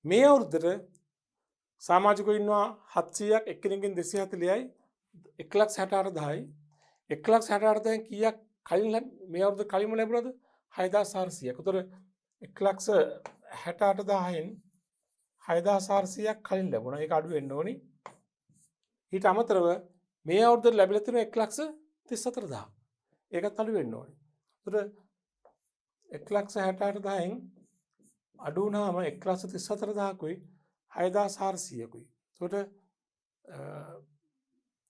මේ අවුරුද්දට සමාජිකයෝ ඉන්නවා 700ක් එක්කෙනෙක්ගෙන් 240යි 1,68,000යි 1,68,000න් කීයක් කලින් මේ අවුරුද්ද කලින්ම ලැබුණාද? 6,400ක්. ඒතර 1,68,000න් 6,400ක් කලින් ලැබුණා. ඒක අඩු වෙන්න ඕනි. ඊට අමතරව මේ අවුරුද්දට ලැබිලා තියෙන 1,34,000. ඒකත් අඩු වෙන්න ඕනි. ඒතර 1,68,000න් අඩු වුණාම 1,34,000කුයි 6,400කුයි. ඒකට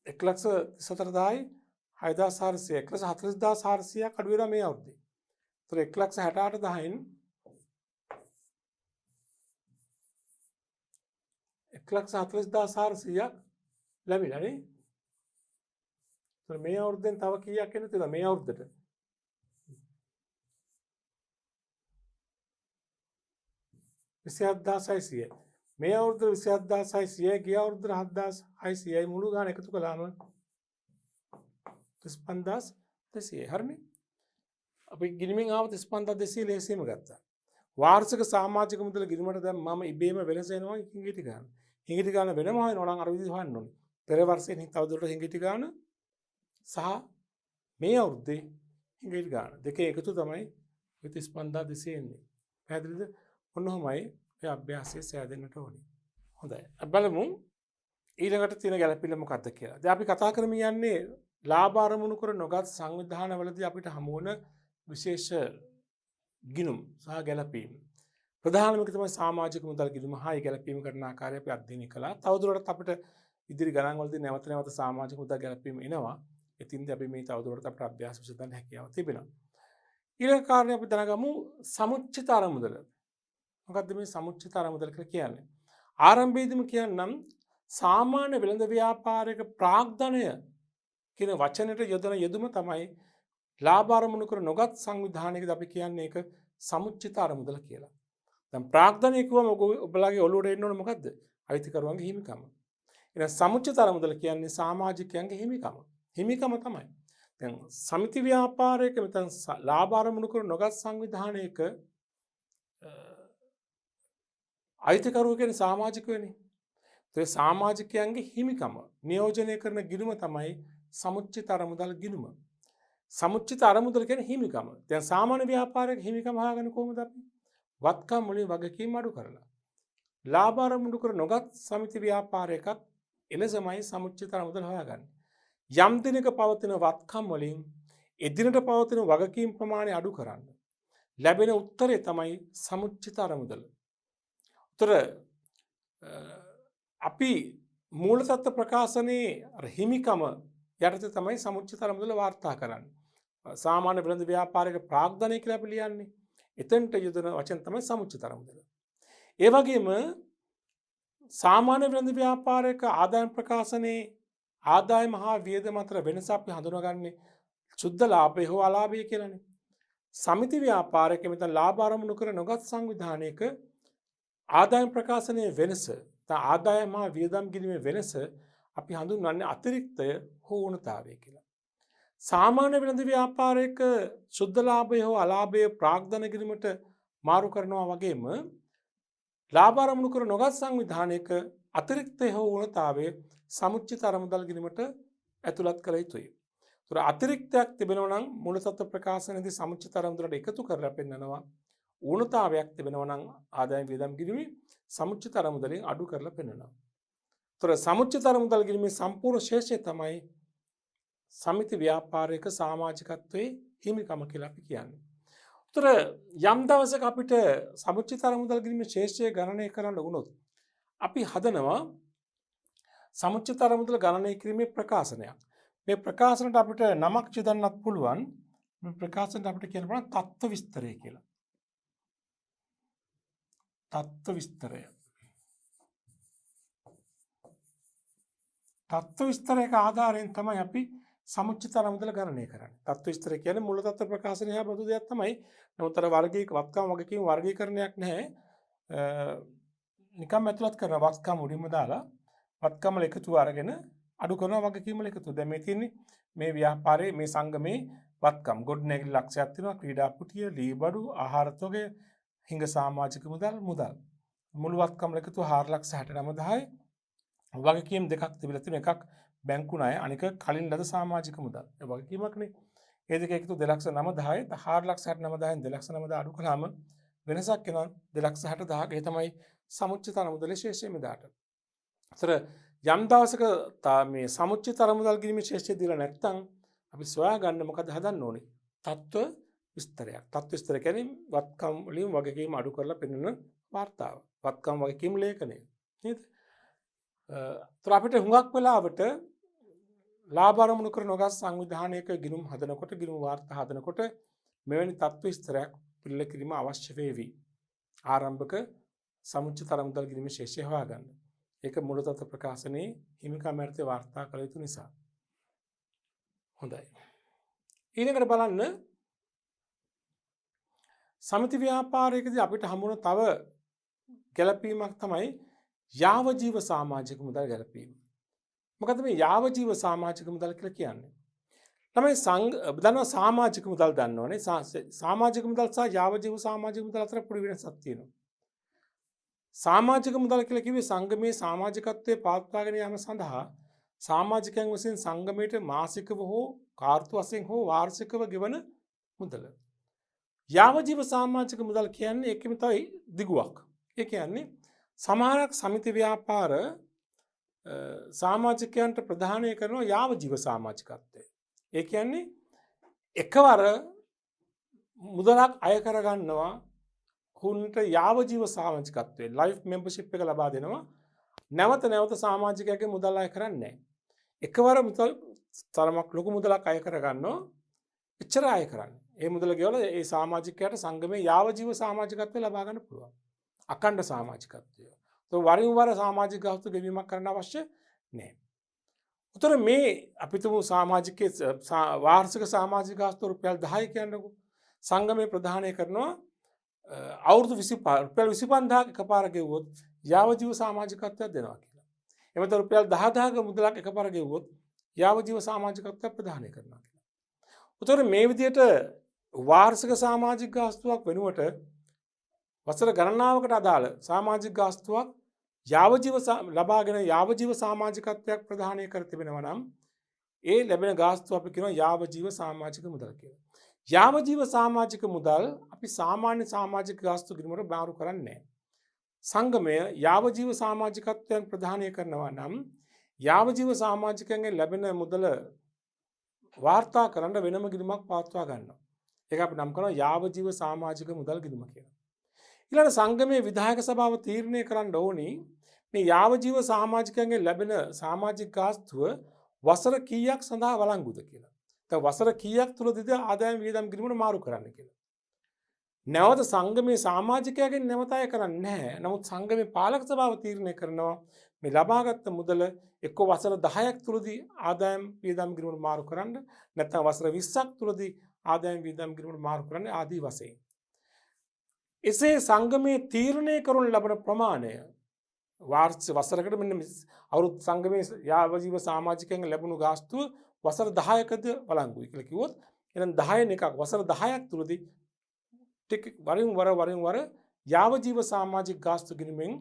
1,34,000යි 6,400 1,40,400ක් අඩු වෙනවා මේ අවුරුද්දේ. ඒතර 1,68,000න් 1,40,400ක් ලැබිලා නේ. ඒතර මේ අවුරුද්දෙන් තව කීයක් එන්නද කියලා මේ අවුරුද්දට? විසිහත්දාසයිසිය. මේ අවුරුද්ද 27,600යි ගිය අවුරුද්ද 7,600යි මුළු ගාන එකතු කළාම 35,200. හරිනේ? අපි ගිණුමින් ආව 35,200 ලේසියෙම ගත්තා. වාර්ෂික සමාජික මුදල ගිණුමට දැන් මම ඉබේම වෙනස එනවා හිඟිටි ගන්න. හිඟිටි ගන්න වෙනම හොයනවා නම් අර විදිහට හොයන්න ඕනේ. පෙර වර්ෂයෙන් තවදුරටත් හිඟිටි ගන්න සහ මේ අවුරුද්දේ හිඟිටි ගන්න දෙකේ එකතු තමයි 35,200 එන්නේ. පැහැදිලිද? ඔන්නෝමයි ඒ අභ්‍යාසය සෑදෙන්නට ඕනේ. හොඳයි. අපි බලමු ඊළඟට තියෙන ගැළපිල්ල මොකක්ද කියලා. දැන් අපි කතා කරමින් යන්නේ ලාභ අරමුණු කර නොගත් සංවිධානවලදී අපිට හමු වන විශේෂ ගිණුම් සහ ගැළපීම්. ප්‍රධානම එක තමයි සමාජික මුදල් ගිණුම හා ඒ ගැළපීම් කරන ආකාරය අපි අධ්‍යයනය කළා. තවදුරටත් අපිට ඉදිරි ගණන්වලදී නැවත නැවත සමාජික මුදල් ගැලපීම එනවා. ඉතින්දී අපි මේ තවදුරටත් අපට අභ්‍යාස විසඳන්න හැකියාව තිබෙනවා. ඊළඟ කාරණේ අපි දැනගමු සමුච්චිත අරමුදල. මොකද්ද මේ සමුච්චිත අරමුදල කියලා කියන්නේ? ආරම්භයේදීම කියන්නම් සාමාන්‍ය වෙළඳ ව්‍යාපාරයක ප්‍රාග්ධනය කියන වචනයට යොදන යෙදුම තමයි ලාභ අරමුණු කර නොගත් සංවිධානයකදී අපි කියන්නේ ඒක සමුච්චිත අරමුදල කියලා. දැන් ප්‍රාග්ධනය කිව්වම ඔබලාගේ ඔළුවට එන්න ඕන මොකද්ද? අයිතිකරුවන්ගේ හිමිකම. එහෙනම් සමුච්චිත අරමුදල කියන්නේ සමාජිකයන්ගේ හිමිකම. හිමිකම තමයි. දැන් සමිති ව්‍යාපාරයක මෙතන ලාභ අරමුණු කර නොගත් සංවිධානයක අයිතිකරුව කියන්නේ සමාජිකයනේ. ඒ සමාජිකයන්ගේ හිමිකම නියෝජනය කරන ගිණුම තමයි සමුච්චිත අරමුදල් ගිණුම. සමුච්චිත අරමුදල් කියන්නේ හිමිකම. දැන් සාමාන්‍ය ව්‍යාපාරයක හිමිකම හොයාගන්නේ කොහොමද අපි? වත්කම් වලින් වගකීම් අඩු කරලා. ලාභ අරමුණු කර නොගත් සමිති ව්‍යාපාරයකත් එලෙසමයි සමුච්චිත අරමුදල් හොයාගන්නේ. යම් දිනක පවතින වත්කම් වලින් එදිනට පවතින වගකීම් ප්‍රමාණය අඩු කරන්න ලැබෙන උත්තරය තමයි සමුච්චිත අරමුදල. උතර අපි මූල තත්ත්ව ප්‍රකාශනයේ හිමිකම යටතේ තමයි සමුච්චිත අරමුදල වාර්තා කරන්නේ. සාමාන්‍ය වෙළඳ ව්‍යාපාරික ප්‍රාග්ධනය කියලා අපි ලියන්නේ. එතෙන්ට යොදන වචන තමයි සමුච්චිත අරමුදල. ඒ වගේම සාමාන්‍ය වෙළඳ ව්‍යාපාරික ආදායම් ප්‍රකාශනයේ ආදායම හා වියදම අතර වෙනස අපි හඳුනගන්නේ සුද්ධ ලාභය හෝ අලාභය කියලානේ. සමිති ව්‍යාපාරයක මෙතන ලාභ අරමුණු කර නොගත් සංවිධානයක ආදායම් ප්‍රකාශනයේ වෙනස, ආදායම හා වියදම් ගිණීමේ වෙනස අපි හඳුන්වන්නේ අතිරික්තය හෝ ඌනතාවය කියලා. සාමාන්‍ය වෙළඳ ව්‍යාපාරයක සුද්ධ ලාභය හෝ අලාභය ප්‍රාග්ධන කිරීමට මාරු කරනවා වගේම ලාභ අරමුණු කර නොගත් සංවිධානයක අතිරික්තය හෝ ඌනතාවය සමුච්චිත අරමුදල් ගිණීමට ඇතුළත් කළ යුතුයි. ඒතර අතිරික්තයක් තිබෙනවා නම් මූල තත්ත්ව ප්‍රකාශනයේදී සමුච්චිත අරමුදලට එකතු කරලා පෙන්නනවා. ඌනතාවයක් තිබෙනවා නම් ආදායම් වියදම් ගිණීමේ සමුච්චිත අරමුදලෙන් අඩු කරලා පෙන්නනවා. ඒතර සමුච්චිත අරමුදල් ගිණීමේ සම්පූර්ණ ශේෂය තමයි සමිති ව්‍යාපාරයක සමාජිකත්වයේ හිමිකම කියලා අපි කියන්නේ. ඒතර යම් දවසක අපිට සමුච්චිත අරමුදල් ගිණීමේ ශේෂය ගණනය කරන්න වුණොත් අපි හදනවා සමුච්චිත අරමුදල ගණනය කිරීමේ ප්‍රකාශනයක්. මේ ප්‍රකාශනට අපිට නමක් යොදන්නත් පුළුවන්. මේ ප්‍රකාශනට අපිට කියන්න පුළුවන් තත්ත්ව විස්තරය කියලා. තත්ත්ව විස්තරය. තත්ත්ව විස්තරයක ආධාරයෙන් තමයි අපි සමුච්චිත අරමුදල ගණනය කරන්නේ. තත්ත්ව විස්තරය කියන්නේ මූල තත්ත්ව ප්‍රකාශනය හා බඳු දෙයක් තමයි. නමුත් අර වර්ගීක වත්කම් වගකීම් වර්ගීකරණයක් නැහැ. නිකම් ඇතුළත් කරන වත්කම් උඩින්ම දාලා වත්කම් වල එකතු අරගෙන අඩු කරන වගකීම් වල එකතු. දැන් මේ තියෙන්නේ මේ ව්‍යාපාරයේ මේ සංගමේ වත්කම් ගොඩනැගිලි ලක්ෂයක් තියෙනවා. ක්‍රීඩා කුටිය, ලී බඩු, ආහාර තොගය, හිඟ සමාජික මුදල් මුළු වත්කම් වල එකතු 4,69,000යි. වගකීම් දෙකක් තිබිලා තියෙනවා. එකක් බැංකු ණය, අනික කලින් ලද සමාජික මුදල්. ඒ වගකීමක්නේ. ඒ දෙක එකතු 2,69,000යි. 4,69,000න් 2,69,000 අඩු කළාම වෙනසක් එනවා 2,60,000ක. ඒ තමයි සමුච්චිත අරමුදලේ ශේෂය මෙදාට. අතර යම් දවසක මේ සමුච්චිත අරමුදල් ගිණීමේ ශේෂය දීලා නැත්නම් අපි සොයා ගන්න මොකද හදන්න ඕනේ? තත්ත්ව විස්තරයක්. තත්ත්ව විස්තර කියන්නේ වත්කම් වලින් වගකීම් අඩු කරලා පෙන්වන වාර්තාව. වත්කම් වගකීම් ලේඛනය. නේද? ඒතර අපිට හුඟක් වෙලාවට ලාභ අරමුණු කර නොගත් සංවිධානයක ගිණුම් හදනකොට ගිණුම් වාර්තා හදනකොට මෙවැනි තත්ත්ව විස්තරයක් පිළිල කිරීම අවශ්‍ය වේවි. ආරම්භක සමුච්චිත අරමුදල් ගිණීමේ ශේෂය හොයාගන්න. ඒක මූල තත්ත්ව ප්‍රකාශනයේ හිමිකම් යටතේ වාර්තා කළ යුතු නිසා. හොඳයි. ඊළඟට බලන්න සමිති ව්‍යාපාරයකදී අපිට හම්බුන තව ගැළපීමක් තමයි යාව ජීව සමාජික මුදල් ගැළපීම. මොකද මේ යාව ජීව සමාජික මුදල් කියලා කියන්නේ? තමයි දන්නවා සමාජික මුදල් දන්නවනේ. සමාජික මුදල් සහ යාව ජීව සමාජික මුදල් අතර පොඩි වෙනසක් තියෙනවා. සමාජික මුදල් කියලා කිව්වේ සංගමයේ සමාජිකත්වයේ පවත්වාගෙන යාම සඳහා සමාජිකයන් වශයෙන් සංගමයට මාසිකව හෝ කාර්තු වශයෙන් හෝ වාර්ෂිකව ගෙවන මුදල. යාව ජීව සමාජික මුදල් කියන්නේ ඒකෙම තමයි දිගුවක්. ඒ කියන්නේ සමහරක් සමිති ව්‍යාපාර සමාජිකයන්ට ප්‍රදානය කරන යාව ජීව සමාජිකත්වය. ඒ කියන්නේ එකවර මුදලක් අය කරගන්නවා හුන්ට යාව ජීව සමාජිකත්වය ලයිෆ් මෙම්බර්ෂිප් එක ලබා දෙනවා නැවත නැවත සමාජිකයාගේ මුදල් අය කරන්නේ නැහැ. එකවර මුදල් තරමක් ලොකු මුදලක් අය කරගන්නවා. එච්චර අය කරන්නේ. ඒ මුදල ගෙවලා ඒ සමාජිකයාට සංගමයේ යාවජීව සමාජිකත්වය ලබා ගන්න පුළුවන්. අඛණ්ඩ සමාජිකත්වය. તો වරින් වර සමාජික ගාස්තු ගෙවීමක් කරන්න අවශ්‍ය නැහැ. උතර මේ අපි තුමු සමාජිකයේ වාර්ෂික සමාජික ගාස්තු රුපියල් 10 කියන්නකො. සංගමයේ ප්‍රදානය කරනවා අවුරුදු 25 රුපියල් 25000ක එකපාර ගෙවුවොත් යාවජීව සමාජිකත්වයක් දෙනවා කියලා. එමෙතන රුපියල් 10000ක මුදලක් එකපාර ගෙවුවොත් යාවජීව සමාජිකත්වයක් ප්‍රදානය කරනවා කියලා. උතර මේ විදිහට වාර්ෂික සමාජික ගාස්තුවක් වෙනුවට වසර ගණනාවකට අදාළ සමාජික ගාස්තුවක් යාවජීව ලබාගෙන යාවජීව සමාජිකත්වයක් ප්‍රදානය කර තිබෙනවා නම් ඒ ලැබෙන ගාස්තුව අපි කියනවා යාවජීව සමාජික මුදල් කියලා. යාවජීව සමාජික මුදල් අපි සාමාන්‍ය සමාජික ගාස්තු ගිණුමට බාරු කරන්නේ නැහැ. සංගමය යාවජීව සමාජිකත්වයන් ප්‍රදානය කරනවා නම් යාවජීව සමාජිකයන්ගෙන් ලැබෙන මුදල වාර්තා කරන්න වෙනම ගිණුමක් පවත්වා ගන්නවා. ඒක අපි නම් කරනවා යාවජීව සමාජික මුදල් ගිණුම කියලා. ඊළඟ සංගමයේ විධායක සභාව තීරණය කරන්න ඕනි මේ යාවජීව සමාජිකයන්ගෙන් ලැබෙන සමාජික ගාස්තුව වසර කීයක් සඳහා වළංගුද කියලා. දැන් වසර කීයක් තුලදීද ආදායම් වියදම් ගිණුමට මාරු කරන්න කියලා. නැවත සංගමයේ සමාජිකයන්ගෙන් නැවත අය කරන්නේ නැහැ. නමුත් සංගමයේ පාලක සභාව තීරණය කරනවා මේ ලබාගත් මුදල එක්ක වසර 10ක් තුලදී ආදායම් වියදම් ගිණුමට මාරු කරන්න නැත්නම් වසර 20ක් තුලදී ආදායම් වියදම් ගිණුමට මාරු කරන්න ආදී වශයෙන්. එසේ සංගමයේ තීරණය කරනු ලබන ප්‍රමාණය වාර්ෂික වසරකට මෙන්න අවුරුදු සංගමයේ යාවජීව සමාජිකයන්ගෙන් ලැබුණු ගාස්තුව වසර 10කද වළංගුයි කියලා කිව්වොත් එහෙනම් 10න් එකක් වසර 10ක් තුලදී වරින් වර යාවජීව සමාජික ගාස්තු ගිණුමෙන්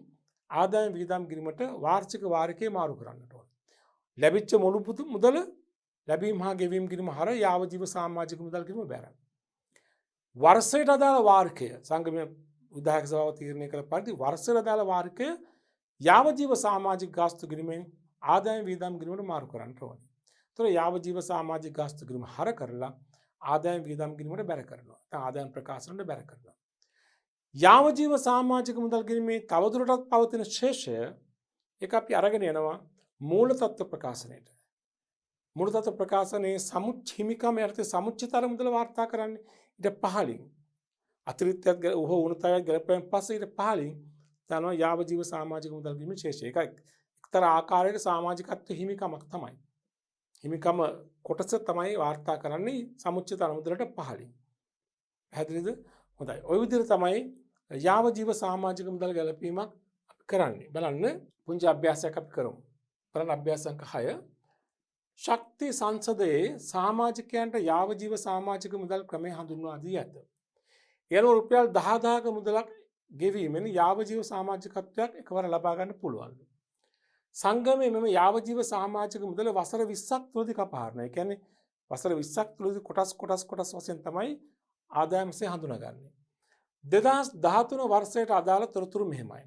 ආදායම් වියදම් ගිණුමට වාර්ෂික වාරිකේ මාරු කරන්නට ඕන. ලැබිච්ච මුළු මුදල ලැබීම් හා ගෙවීම් ගිණුම හර යාවජීව සමාජික මුදල් ගිණුම බැරයි. වර්ෂයට අදාළ වාර්කය සංගමයේ විධායක සභාව තීරණය කළ පරිදි වර්ෂයට අදාළ වාර්කය යාවජීව සමාජික ගාස්තු ගිණුමෙන් ආදායම් වියදම් ගිණුමට මාරු කරන්න ඕනේ. ඒතර යාවජීව සමාජික ගාස්තු ගිණුම හර කරලා ආදායම් වියදම් ගිණුමට බැර කරනවා. නැත්නම් ආදායම් ප්‍රකාශනට බැර කරනවා. යාවජීව සමාජික මුදල් ගිණුමේ තවදුරටත් පවතින ශේෂය ඒක අපි අරගෙන යනවා මූල තත්ත්ව ප්‍රකාශනයට. මූල තත්ත්ව ප්‍රකාශනයේ සමුච්චිමිකම යටතේ සමුච්චිතර මුදල වාර්තා කරන්නේ ඊට පහලින් අතිරික්තයක් උහ උණුතයක් ගලපෙන් පස්සේ ඊට පහලින් තනවා යාවජීව සමාජික මුදල් ගිණුමේ ශේෂය. ඒක එක්තරා ආකාරයක සමාජිකත්ව හිමිකමක් තමයි. හිමිකම කොටස තමයි වාර්තා කරන්නේ සමුච්චිත අනුමුදලට පහලින්. පැහැදිලිද? හොඳයි. ওই විදිහට තමයි යාවජීව සමාජික මුදල් ගැලපීමක් අපි කරන්නේ. බලන්න පුංචි අභ්‍යාසයක් අපි කරමු. බලන්න අභ්‍යාස අංක 6. ශක්ති සංසදයේ සමාජිකයන්ට යාවජීව සමාජික මුදල් ක්‍රමය හඳුන්වා දී ඇත. එයන රුපියල් 10000ක මුදලක් ගෙවීමෙන් යාවජීව සමාජිකත්වයක් එකවර ලබා ගන්න පුළුවන්. සංගමයේ මෙම යාවජීව සමාජික මුදල වසර 20ක් තුලදී කපා හරිනවා. ඒ කියන්නේ වසර 20ක් තුලදී කොටස් වශයෙන් තමයි ආදායම්සේ හඳුනාගන්නේ. 2013 වර්ෂයට අදාළ තොරතුරු මෙහෙමයි.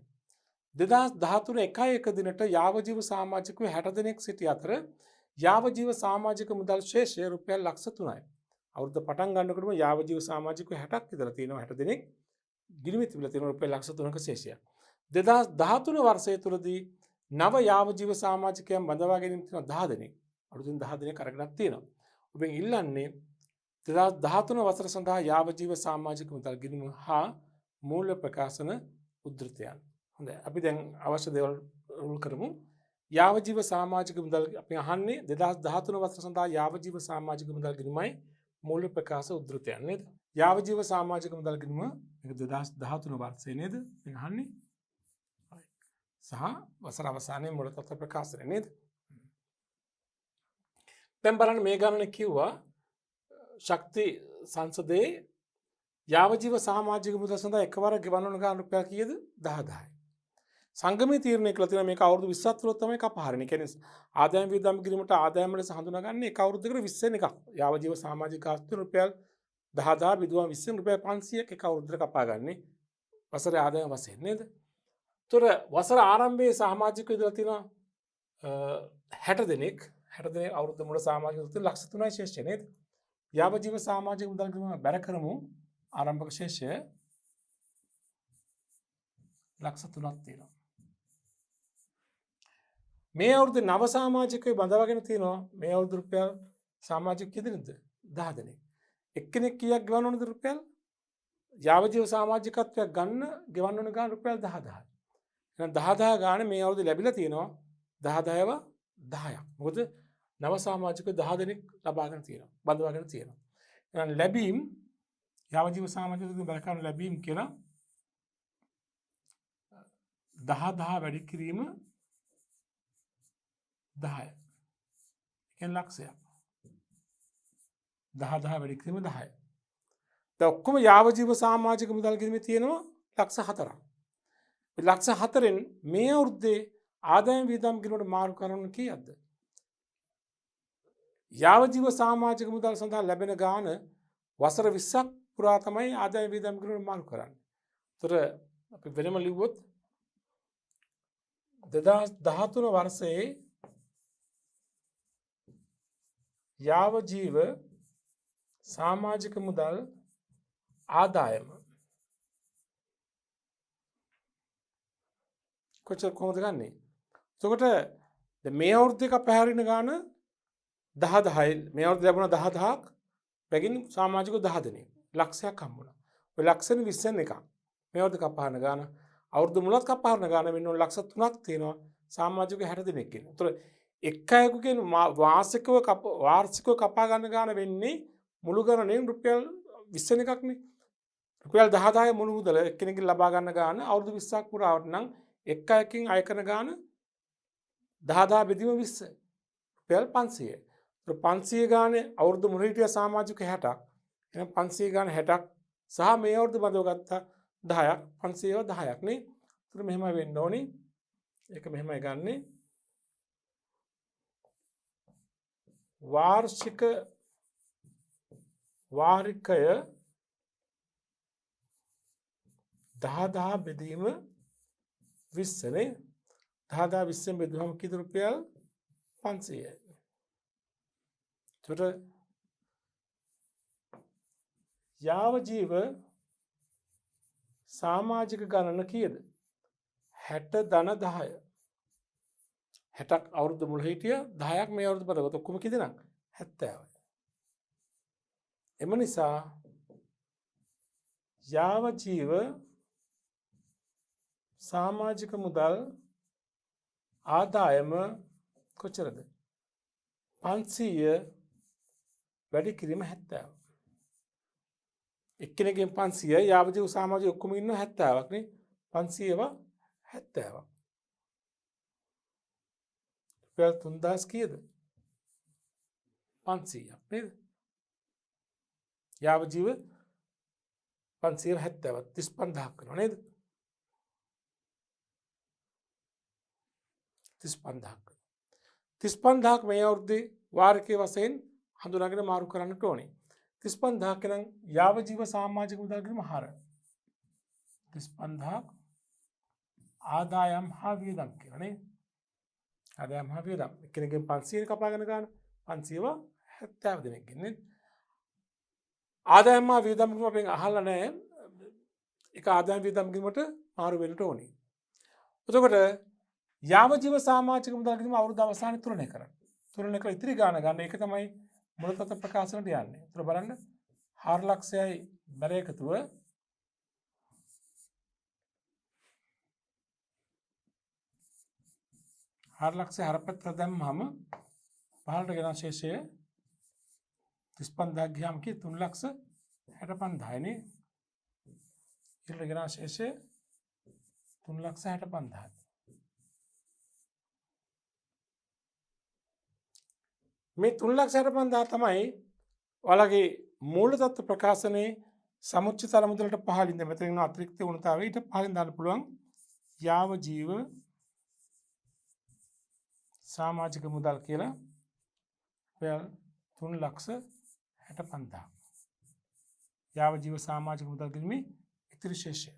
2013 1 දිනට යාවජීව සමාජිකයෝ 60 දෙනෙක් සිටි අතර යාවජීව සමාජික මුදල් ශේෂය රුපියල් ලක්ෂ 3යි. අවුරුද්ද පටන් ගන්නකොටම යාවජීව සමාජිකයෝ 60ක් විතර තියෙනවා. 60 දෙනෙක් ගිණුමේ තිබිලා තියෙන රුපියල් ලක්ෂ 3ක ශේෂයක්. 2013 වර්ෂය තුලදී නව යාවජීව සමාජිකයන් බඳවා ගැනීම තියෙන 10 දෙනෙක්. අලුතින් 10 දෙනෙක් අරගෙනක් තියෙනවා. ඔබෙන් ඉල්ලන්නේ 2013 වසර සඳහා යාවජීව සමාජික මුදල් ගිණුම හා මූල්‍ය ප්‍රකාශන උද්ෘතයන්. හොඳයි. අපි දැන් අවශ්‍ය දේවල් රුල් කරමු. යාවජීව සමාජික මුදල් අපි අහන්නේ 2013 වසර සඳහා යාවජීව සමාජික මුදල් ගිණුමයි මූල්‍ය ප්‍රකාශ උද්ෘතයන් නේද? යාවජීව සමාජික මුදල් ගිණුම මේක 2013 වර්ෂයේ නේද? මේ අහන්නේ. සහ වසර අවසානයේ මූල තත්ත්ව ප්‍රකාශනය නේද? දැන් බලන්න මේ ගණන කිව්වා ශක්ති සංසදයේ යාවජීව සමාජික මුදල් සඳහා එකවර ගෙවන්න ගන්න රුපියල් කීයද? 10000යි. සංගමයේ තීරණය කළා තියෙනවා මේක අවුරුදු 20ක් තුල තමයි කපහරින්නේ. කියන්නේ ආදායම් වියදම් කිරීමට ආදායම් ලෙස හඳුනාගන්නේ එක අවුරුද්දකට 20 එකක්. යාවජීව සමාජික ගාස්තු රුපියල් 10000 විදුවා 20 රුපියල් 500ක් එක අවුරුද්දකට කපාගන්නේ. වසරේ ආදායම් වශයෙන් නේද? ඒතර වසර ආරම්භයේ සමාජිකයෝ ඉඳලා තියෙනවා 60 දෙනෙක්. 60 දෙනෙක් අවුරුද්ද මුල සමාජිකයෝ ඉඳලා ලක්ෂ 3යි ශේෂය නේද? යාවජීව සමාජික මුදල් ගිණුම බැර කරමු. ආරම්භක ශේෂය ලක්ෂ 3ක් තියෙනවා. මේ අවුරුද්ද නව සමාජිකයෝ බඳවාගෙන තියෙනවා මේ අවුරුදු රුපියල් සමාජික කී දෙනෙක්ද 10 දෙනෙක්. එක්කෙනෙක් කීයක් ගෙවන්න ඕනද රුපියල්? යාවජීව සමාජිකත්වයක් ගන්න ගෙවන්න ඕන ගාන රුපියල් 10000. එහෙනම් 10000 ගාන මේ අවුරුද්ද ලැබිලා තියෙනවා 10ව 10ක්. මොකද නව සමාජිකයෝ 10 දෙනෙක් ලබාගෙන තියෙනවා. බඳවාගෙන තියෙනවා. එහෙනම් ලැබීම් යාවජීව සමාජිකත්වයෙන් බලකාන ලැබීම් කියලා 10 වැඩි කිරීම 10. එකෙන් ලක්ෂයක්. 10 වැඩි කිරීම 10. දැන් ඔක්කොම යාවජීව සමාජික මුදල් ගෙවීමේ තියෙනවා ලක්ෂ 4ක්. මේ ලක්ෂ 4න් මේ අවුරුද්දේ ආදායම් වියදම් ගෙවීමට මාරු කරන කීයක්ද? යාවජීව සමාජික මුදල් සඳහා ලැබෙන ගාන වසර 20ක් පුරා තමයි ආදායම් වියදම් ගෙවීමට මාරු කරන්නේ. ඒතර අපි වෙනම ලිව්වොත් 2013 වර්ෂයේ යාවජීව සමාජික මුදල් ආදායම කොච්චර කොහොමද ගන්නෙ? එතකොට මේ අවුරුද්ද එක පැහැරින ගාන 10යි මේ අවුරුද්ද ලැබුණා 10000ක් බැගින් සමාජික 10 දෙනෙක් ලක්ෂයක් හම්බුණා. ඔය ලක්ෂෙන් 20න් එකක්. මේ අවුරුද්ද කපාන ගාන අවුරුදු මුලත් කපාන ගාන වෙන ලක්ෂ 3ක් තියෙනවා සමාජික 60 දෙනෙක් ඉන්නවා. ඒතර එක් අයෙකුගෙන් වාර්ෂිකව කපා ගන්න ගාන වෙන්නේ මුළු ගණනෙන් රුපියල් 20 එකක්නේ. රුපියල් 10000 මුළු මුදල එක්කෙනෙක්ගෙන් ලබා ගන්න ගාන අවුරුදු 20ක් පුරාවට නම් එක් අයකින් අය කරන ගාන 10000 බෙදීම 20 රුපියල් 500. ඒතර 500 ගානේ අවුරුදු මුල හිටිය සමාජික 60ක්. එහෙනම් 500 ගාන 60ක් සහ මේ අවුරුදු බඳව ගත්තා 10ක් 500ව 10ක් නේ. ඒතර මෙහෙමයි වෙන්න ඕනේ. ඒක මෙහෙමයි ගන්නෙ. වාරිකය 10000 බෙදීම 20 නේ. 10000 20න් බෙදුවම කීද රුපියල් 500යි. ඒතර යාවජීව සමාජික ගණන කීයද? 60 ධන 10. 60ක් අවුරුදු මුල හිටිය 10ක් මේ අවුරුදු බදගත ඔක්කොම කී දෙනෙක්? 70යි. එම නිසා යාවජීව සමාජික මුදල් ආදායම කොච්චරද? 500 වැඩි කිරීම 70. එක්කෙනෙක්ගෙන් 500 යාවජීව සමාජික ඔක්කොම ඉන්න 70ක් නේ. 500ව 70ක්. රුපියල් 3000 කීයද? 500ක් නේද? යාවජීව 570ක් 35000ක් කරනවා නේද? 35000ක්. 35000ක් මේ අවුරුද්දේ වාරිකයේ වශයෙන් හඳුනාගෙන මාරු කරන්නට ඕනේ. 35000ක් නම් යාවජීව සමාජික මුදල් ගෙවීම හර 35000ක් ආදායම් හා වියදම් කියලා නේ. ආදායම් හා වියදම් කෙනෙක්ගෙන් 500 කපාගෙන ගන්න 500ව 70 දෙනෙක් ගෙන්නේ. ආදායම් හා වියදම් ගෙවීම අපෙන් අහලා නැහැ. ඒක ආදායම් වියදම් ගෙවීමට මාරු වෙන්නට ඕනේ. එතකොට යාවජීව සමාජික මුදල් ගෙවීම අවුරුදු අවසානයේ තුලනය කරන්න. තුලනය කරලා ඉතිරි ගාන ගන්න ඒක තමයි මුලතත් ප්‍රකාශනට යන්නේ. ඒතර බලන්න 4 ලක්ෂයයි බැර එකතුව 4 ලක්ෂය හරපත්‍ර දැම්මම පහළට ගෙන ශේෂය 35000 ගියාම කී 3,65,000 නේ. ඊළඟ ගෙන ශේෂය 3,65,000. මේ 3,65,000 තමයි ඔයාලගේ මූල තත්ත්ව ප්‍රකාශනයේ සමුච්චිත අරමුදලට පහළින්ද මෙතන ඉන්න අතිරික්ත වුණතාවය ඊට පහළින් දාන්න පුළුවන් යාවජීව සමාජික මුදල් කියලා රුපියල් 3,65,000. යාවජීව සමාජික මුදල් ගෙවීමේ ඉතිරි ශේෂය.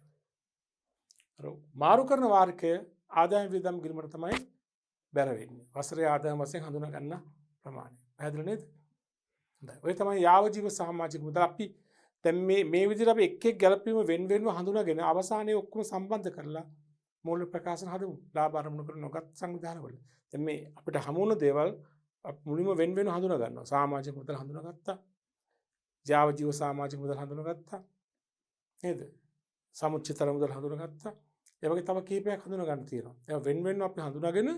මාරු කරන වාරිකය ආදායම් වියදම් ගෙවීමට තමයි බැර වෙන්නේ. වසරේ ආදායම් වශයෙන් හඳුනා ගන්න ප්‍රමාණය. පැහැදිලි නේද? හොඳයි. ඔය තමයි යාවජීව සමාජික මුදල්. අපි දැන් මේ විදිහට අපි එක් එක් ගැලපීම වෙන වෙනම හඳුනාගෙන අවසානයේ ඔක්කොම සම්බන්ධ කරලා මූල්‍ය ප්‍රකාශන හදමු. ලාභ අරමුණු කර නොගත් සංවිධානවල. දැන් මේ අපිට හමු වුණ දේවල් මුලින්ම වෙන වෙනම හඳුනා ගන්නවා. සමාජික මුදල් හඳුනාගත්තා. ජාව ජීව සමාජික මුදල් හඳුනාගත්තා. නේද? සමුච්චතර මුදල් හඳුනාගත්තා. ඒ වගේ තව කීපයක් හඳුනා ගන්න තියෙනවා. ඒවා වෙන වෙනම අපි හඳුනාගෙන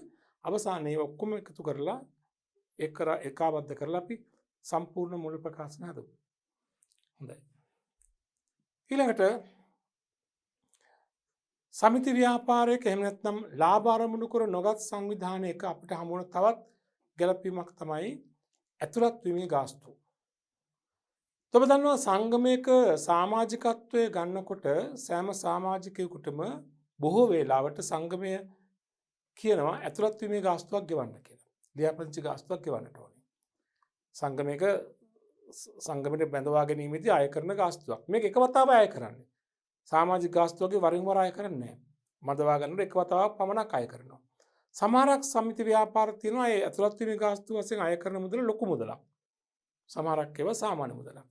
අවසානයේ ඔක්කොම එකතු කරලා ඒකාබද්ධ කරලා අපි සම්පූර්ණ මූල්‍ය ප්‍රකාශන හදමු. හොඳයි. ඊළඟට සමිති ව්‍යාපාරයක එහෙම නැත්නම් ලාභ අරමුණු කර නොගත් සංවිධානයක අපිට හමු වන තවත් ගැළපීමක් තමයි ඇතුළත් වීමේ ගාස්තු. ඔබ දන්නවා සංගමයක සමාජිකත්වයේ ගන්නකොට සෑම සමාජිකයෙකුටම බොහෝ වේලාවට සංගමය කියනවා ඇතුළත් වීමේ ගාස්තුවක් ගෙවන්න කියලා. ලියාපදිංචි ගාස්තුවක් ගෙවන්නට ඕනේ. සංගමයක සංගමයට බැඳවා ගැනීමේදී අය කරන ගාස්තුවක්. මේක එක වතාවක් අය කරන්නේ. සමාජික ගාස්තුවගේ වරින් වර අය කරන්නේ නැහැ. මදවා ගන්නකොට එක වතාවක් පමණක් අය කරනවා. සමහරක් සමිති ව්‍යාපාර තියෙනවා ඒ ඇතුළත් වීමේ ගාස්තුව වශයෙන් අය කරන මුදල ලොකු මුදලක්. සමහරක් ඒවා සාමාන්‍ය මුදලක්.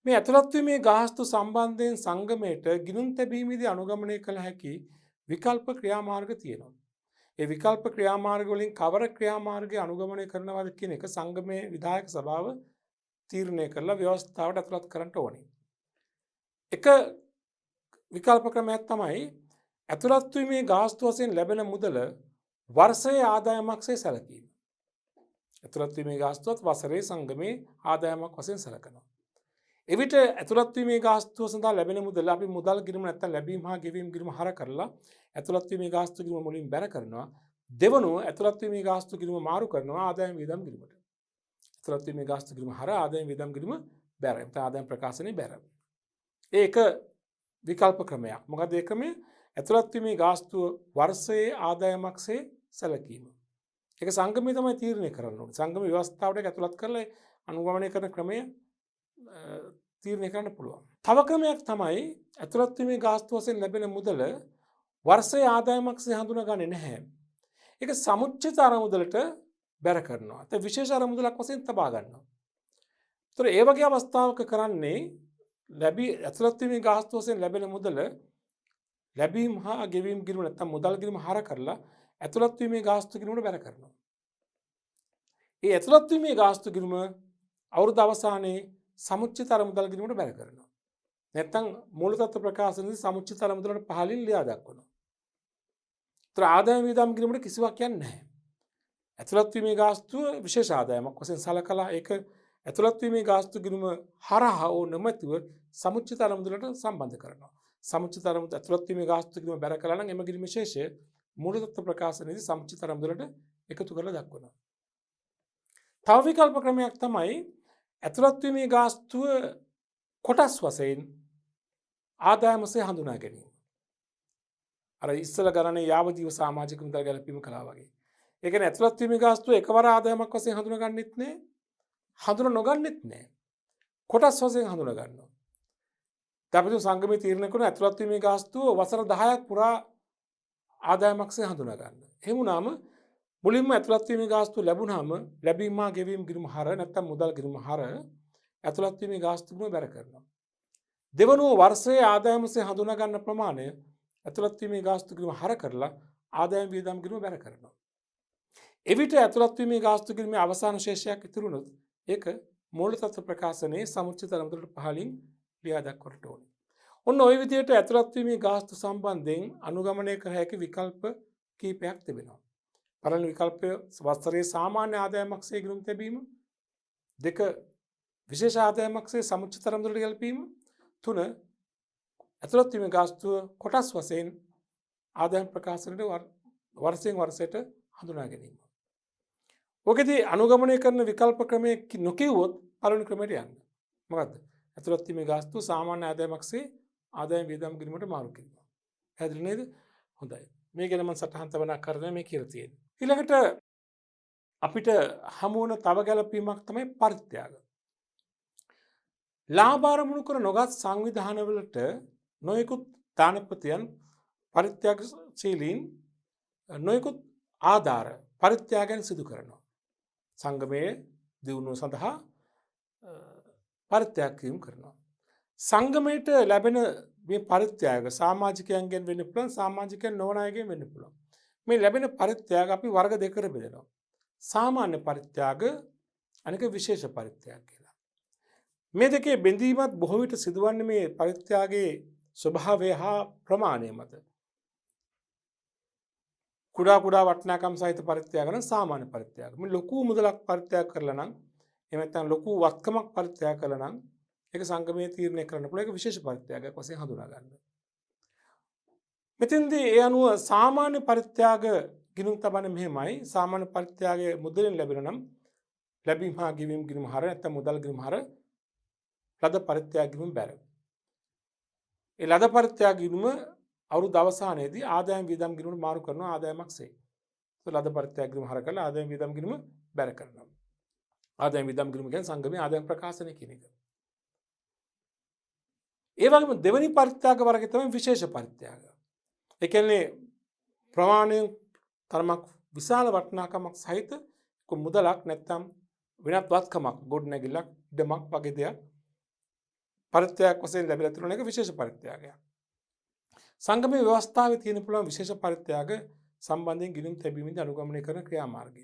මේ ඇතුළත් වීමේ ගාස්තු සම්බන්ධයෙන් සංගමයට ගිණුම් තැබීමේදී අනුගමනය කළ හැකි විකල්ප ක්‍රියාමාර්ග තියෙනවා. ඒ විකල්ප ක්‍රියාමාර්ග වලින් කවර ක්‍රියාමාර්ගය අනුගමනය කරනවද කියන එක සංගමයේ විධායක සභාව තීරණය කරලා ව්‍යවස්ථාවට ඇතුළත් කරන්න ඕනේ. එක විකල්ප ක්‍රමයක් තමයි ඇතුළත් වීමේ ගාස්තු වශයෙන් ලැබෙන මුදල වර්ෂයේ ආදායමක්සේ සැලකීම. ඇතුළත් වීමේ ගාස්තුවත් වසරේ සංගමේ ආදායමක් වශයෙන් සැලකනවා. එවිට ඇතුළත් වීමේ ගාස්තුව සඳහා ලැබෙන මුදල අපි මුදල් ගිණුම නැත්නම් ලැබීම හා ගෙවීම ගිණුම හර කරලා ඇතුළත් වීමේ ගාස්තු ගිණුම මුලින් බැර කරනවා. දෙවනුව ඇතුළත් වීමේ ගාස්තු ගිණුම මාරු කරනවා ආදායම් වියදම් ගිණුමට. ඇතුළත් වීමේ ගාස්තු ගිණුම හර ආදායම් වියදම් ගිණුම බැර. එතන ආදායම් ප්‍රකාශනේ බැර. ඒක විකල්ප ක්‍රමයක්. මොකද ඒ ක්‍රමය ඇතුළත් වීමේ ගාස්තුව වර්ෂයේ ආදායමක්සේ සැලකීම. ඒක සංගමය තමයි තීරණය කරන්න ඕනේ. සංගම ව්‍යවස්ථාවට ඇතුළත් කරලා අනුගමනය කරන ක්‍රමය තීරණය කරන්න පුළුවන්. තව ක්‍රමයක් තමයි ඇතුළත් වීමේ ගාස්තු වශයෙන් ලැබෙන මුදල වර්ෂයේ ආදායමක්සේ හඳුනාගන්නේ නැහැ. ඒක සමුච්චිත අරමුදලට බැර කරනවා. ඒ විශේෂ අරමුදලක් වශයෙන් තබා ගන්නවා. ඒතර ඒ වගේ අවස්ථාවක කරන්නේ ඇතුළත් වීමේ ගාස්තු වශයෙන් ලැබෙන මුදල ලැබීම් හා ගෙවීම් ගිණුම නැත්නම් මුදල් ගිණුම හර කරලා ඇතුළත් වීමේ ගාස්තු ගිණුමට බැර කරනවා. ඒ ඇතුළත් වීමේ ගාස්තු ගිණුම අවුරුදු අවසානයේ සමුච්චිත අරමුදල් ගිණුමට බැර කරනවා. නැත්නම් මූලතත්ත්ව ප්‍රකාශනයේ සමුච්චිත අරමුදලට පහළින් ලියා දක්වනවා. ඒතර ආදායම් වියදම් ගිණුමට කිසිවක් කියන්නේ නැහැ. ඇතුළත් වීමේ ගාස්තුව විශේෂ ආදායමක් වශයෙන් සලකලා ඒක ඇතුළත් වීමේ ගාස්තු ගිණුම හරහා ඕ නොමැතිව සමුච්චිත අරමුදලට සම්බන්ධ කරනවා. සමුච්චිත අරමුදල ඇතුළත් වීමේ ගාස්තු ගිණුම බැර කළා නම් එම ගිණුම විශේෂය මූලතත්ත්ව ප්‍රකාශනයේදී සමුච්චිත අරමුදලට එකතු කරලා දක්වනවා. තව විකල්ප ක්‍රමයක් තමයි ඇතුළත් වීමේ ගාස්තුව කොටස් වශයෙන් ආදායමසේ හඳුනා ගැනීම. අර ඉස්සල ගණනේ යාවජීව සමාජික මුදල් ගැලපීම කළා වගේ. ඒ කියන්නේ ඇතුළත් වීමේ ගාස්තුව එකවර ආදායමක් වශයෙන් හඳුනා ගන්නෙත් නෑ. හඳුනා නොගන්නෙත් නෑ. කොටස් වශයෙන් හඳුනා ගන්නවා. දැන් සංගමයේ තීරණය කරන ඇතුළත් වීමේ ගාස්තුව වසර 10ක් පුරා ආදායමක්සේ හඳුනා ගන්න. එහෙම වුණාම මුලින්ම ඇතුළත් වීමේ ගාස්තුව ලැබුණාම ලැබීම හා ගෙවීම ගිණුම හර නැත්නම් මුදල් ගිණුම හර ඇතුළත් වීමේ ගාස්තු ගිණුම බැර කරනවා. දෙවනුව වර්ෂයේ ආදායමසේ හඳුනා ගන්න ප්‍රමාණය ඇතුළත් වීමේ ගාස්තු ගිණුම හර කරලා ආදායම් වියදම් ගිණුම බැර කරනවා. එවිට ඇතුළත් වීමේ ගාස්තු ගිණුමේ අවසාන ශේෂයක් ඉතුරු වුණොත් ඒක මූලතත්ත්ව ප්‍රකාශනයේ සමුච්චිත අරමුදලට පහළින් ලියා දක්වන්නට ඕනේ. ඔන්න ওই විදිහට ඇතුළත් වීමේ ගාස්තු සම්බන්ධයෙන් අනුගමනය කර හැකි විකල්ප කීපයක් තිබෙනවා. පළවෙනි විකල්පය වසරේ සාමාන්‍ය ආදායමක්සේ ගිණුම් තැබීම. දෙක විශේෂ ආදායමක්සේ සමුච්චිත අරමුදලට ගැලපීම. තුන ඇතුළත් වීමේ ගාස්තුව කොටස් වශයෙන් ආදායම් ප්‍රකාශනයේ වර්ෂයෙන් වර්ෂයට හඳුනා ගැනීම. ඔකදී අනුගමනය කරන විකල්ප ක්‍රමයේ නොකියුවොත් පළවෙනි ක්‍රමයට යන්න. මොකද්ද? ඇතුළත් වීමේ ගාස්තුව සාමාන්‍ය ආදායමක්සේ ආදායම් වියදම් ගිණුමට මාරු කිරීම. පැහැදිලි නේද? හොඳයි. මේ ගැන මම සටහන් තබනා කරන්නේ මේ කියලා තියෙන්නේ. ඊළඟට අපිට හමු වන තව ගැළපීමක් තමයි පරිත්‍යාග. ලාභ අරමුණු කර නොගත් සංවිධානවලට නොයෙකුත් දානපතියන් පරිත්‍යාගශීලීන් නොයෙකුත් ආධාර පරිත්‍යාගයන් සිදු කරනවා. සංගමයේ දියුණුව සඳහා පරිත්‍යාග කිරීම කරනවා. සංගමයට ලැබෙන මේ පරිත්‍යාග සමාජිකයන්ගෙන් වෙන්න පුළුවන් සමාජිකයන් නොවන අයගෙන් වෙන්න පුළුවන්. මේ ලැබෙන පරිත්‍යාග අපි වර්ග දෙකකට බෙදනවා. සාමාන්‍ය පරිත්‍යාග අනික විශේෂ පරිත්‍යාග කියලා. මේ දෙකේ බෙදීමත් බොහෝ විට සිදුවන්නේ මේ පරිත්‍යාගයේ ස්වභාවය හා ප්‍රමාණය මත. කුඩා කුඩා වටිනාකම් සහිත පරිත්‍යාග නම් සාමාන්‍ය පරිත්‍යාග. මේ ලොකු මුදලක් පරිත්‍යාග කරලා නම් එහෙම නැත්නම් ලොකු වත්කමක් පරිත්‍යාග කළා නම් ඒක සංගමයේ තීරණය කරන්න පුළුවන් ඒක විශේෂ පරිත්‍යාගයක් වශයෙන් හඳුනා ගන්න. මෙතෙන්දී ඒ අනුව සාමාන්‍ය පරිත්‍යාග ගිණුම් තබන්නේ මෙහෙමයි. සාමාන්‍ය පරිත්‍යාගයේ මුදලෙන් ලැබෙන නම් ලැබීම හා ගෙවීම ගිණුම හර නැත්නම් මුදල් ගිණුම හර ලද පරිත්‍යාග ගිණුම බැර. ඒ ලද පරිත්‍යාග ගිණුම අවුරුදු අවසානයේදී ආදායම් වියදම් ගිණුම මාරු කරන ආදායමක් සේ. ලද පරිත්‍යාග ගිණුම හර කරලා ආදායම් වියදම් ගිණුම බැර කරනවා. ආදායම් වියදම් ගිණුම කියන්නේ සංගමයේ ආදායම් ප්‍රකාශනය කියන එක. ඒ වගේම දෙවෙනි පරිත්‍යාග වර්ගය තමයි විශේෂ පරිත්‍යාග. ඒ කියන්නේ ප්‍රමාණයෙන් තරමක් විශාල වටිනාකමක් සහිත මුදලක් නැත්නම් වෙනත් වත්කමක් ගොඩනැගිල්ලක් ඉඩමක් වගේ දෙයක් පරිත්‍යාග වශයෙන් ලැබිලා තියෙන එක විශේෂ පරිත්‍යාගයක්. සංගමයේ ව්‍යවස්ථාවේ තියෙන පුළුවන් විශේෂ පරිත්‍යාග සම්බන්ධයෙන් ගිණුම් තැබීමේදී අනුගමනය කරන ක්‍රියාමාර්ගය.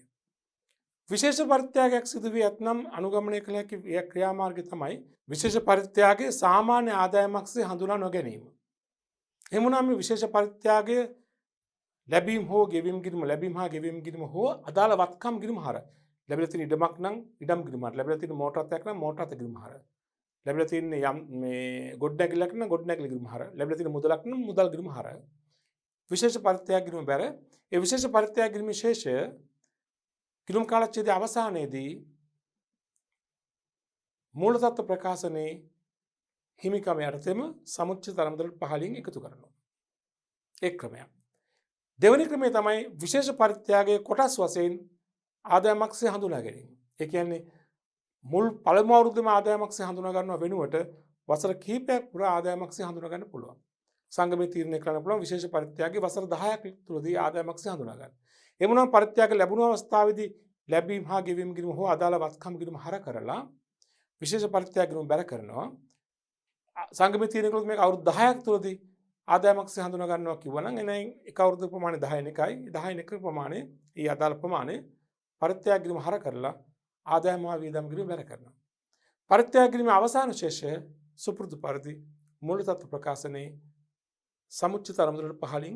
විශේෂ පරිත්‍යාගයක් සිදු වී ඇතනම් අනුගමනය කළ හැකි ක්‍රියාමාර්ගය තමයි විශේෂ පරිත්‍යාගයේ සාමාන්‍ය ආදායමක්සේ හඳුනා නොගැනීම. එහෙම වුණාම මේ විශේෂ පරිත්‍යාගය ලැබීම් හෝ ගෙවීම් ගිණුම ලැබීම් හා ගෙවීම් ගිණුම හෝ අදාළ වත්කම් ගිණුම හර ලැබිලා තියෙන ඉඩමක් නම් ඉඩම් ගිණුම හර ලැබිලා තියෙන මෝටර් රථයක් නම් මෝටර් රථ ගිණුම හර ලැබිලා තියෙන යම් මේ ගොඩනැගිල්ලක් නම් ගොඩනැගිලි ගිණුම හර ලැබිලා තියෙන මුදලක් නම් මුදල් ගිණුම හර විශේෂ පරිත්‍යාග ගිණුම බැර ඒ විශේෂ පරිත්‍යාග ගිණුම ශේෂය ගිණුම් කාලච්ඡේදයේ අවසානයේදී මූල තත්ත්ව ප්‍රකාශනයේ හිමිකම යටතේම සමුච්චිත තරමදලට පහලින් එකතු කරනවා. ඒ ක්‍රමයක්. දෙවැනි ක්‍රමය තමයි විශේෂ පරිත්‍යාගයේ කොටස් වශයෙන් ආදායමක්සේ හඳුනා ගැනීම. ඒ කියන්නේ මුල් පළමු අවුරුද්දේම ආදායමක්සේ හඳුනා ගන්නව වෙනුවට වසර කිහිපයක් පුරා ආදායමක්සේ හඳුනා ගන්න පුළුවන්. සංගමයේ තීරණය කරන්න පුළුවන් විශේෂ පරිත්‍යාගයේ වසර 10ක් තුළදී ආදායමක්සේ හඳුනා ගන්න. එහෙම නම් පරිත්‍යාග ලැබුණු අවස්ථාවේදී ලැබීම් හා ගෙවීම් ගිණුම හෝ අදාළ වත්කම් ගිණුම හර කරලා විශේෂ පරිත්‍යාග ගිණුම බැර කරනවා. සංගමයේ තීරණය කළොත් මේක අවුරුදු 10ක් තුළදී ආදායමක්සේ හඳුනා ගන්නවා කිව්වනම් එනයින් එක අවුරුදු ප්‍රමාණය 10 එකයි 10 එක ප්‍රමාණය ඊ අදාළ ප්‍රමාණය පරිත්‍යාග ගිණුම හර කරලා ආදායම හා වියදම් ගිණුම බැර කරනවා. පරිත්‍යාග ගිණුමේ අවසාන ශේෂය සුපුරුදු පරිදි මූල තත්ත්ව ප්‍රකාශනයේ සමුච්චිත අරමුදලට පහලින්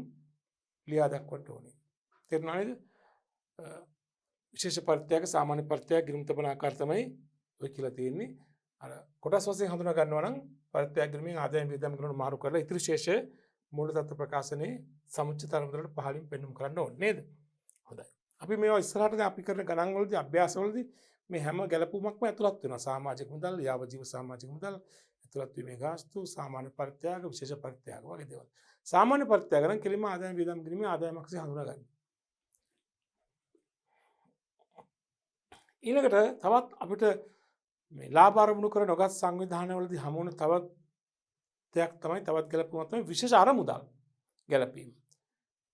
ලියා දක්වන්න ඕනේ. තේරුණා නේද? විශේෂ පරිත්‍යාග සාමාන්‍ය පරිත්‍යාග ගිණුම් තබන ආකාර තමයි ඔය කියලා තියෙන්නේ. අර කොටස් වශයෙන් හඳුනා ගන්නවා නම් පරිත්‍යාග ගිණුමින් ආදායම් වියදම් ගිණුම මාරු කරලා ඉතිරි ශේෂය මූල තත්ත්ව ප්‍රකාශනයේ සමුච්චිත අරමුදලට පහලින් පෙන්වුම් කරන්න ඕනේ නේද? හොඳයි. අපි මේවා ඉස්සරහට අපි කරන ගණන් වලදී අභ්‍යාසවලදී මේ හැම ගැලපුමක්ම ඇතුළත් වෙනවා. සමාජික මුදල්, යාවජීව සමාජික මුදල්, ඇතුළත් වීමේ ගාස්තු, සාමාන්‍ය පරිත්‍යාග, විශේෂ පරිත්‍යාග වගේ දේවල්. සාමාන්‍ය පරිත්‍යාග නම් කෙලින්ම ආදායම් වියදම් ගිණුමේ ආදායමක්සේ හඳුනා ගන්න. ඊළඟට තවත් අපිට මේ ලාභ අරමුණු කර නොගත් සංවිධානවලදී හමු වන තවත් දෙයක් තමයි තවත් ගැලපුමක් තමයි විශේෂ අරමුදල් ගැලපීම.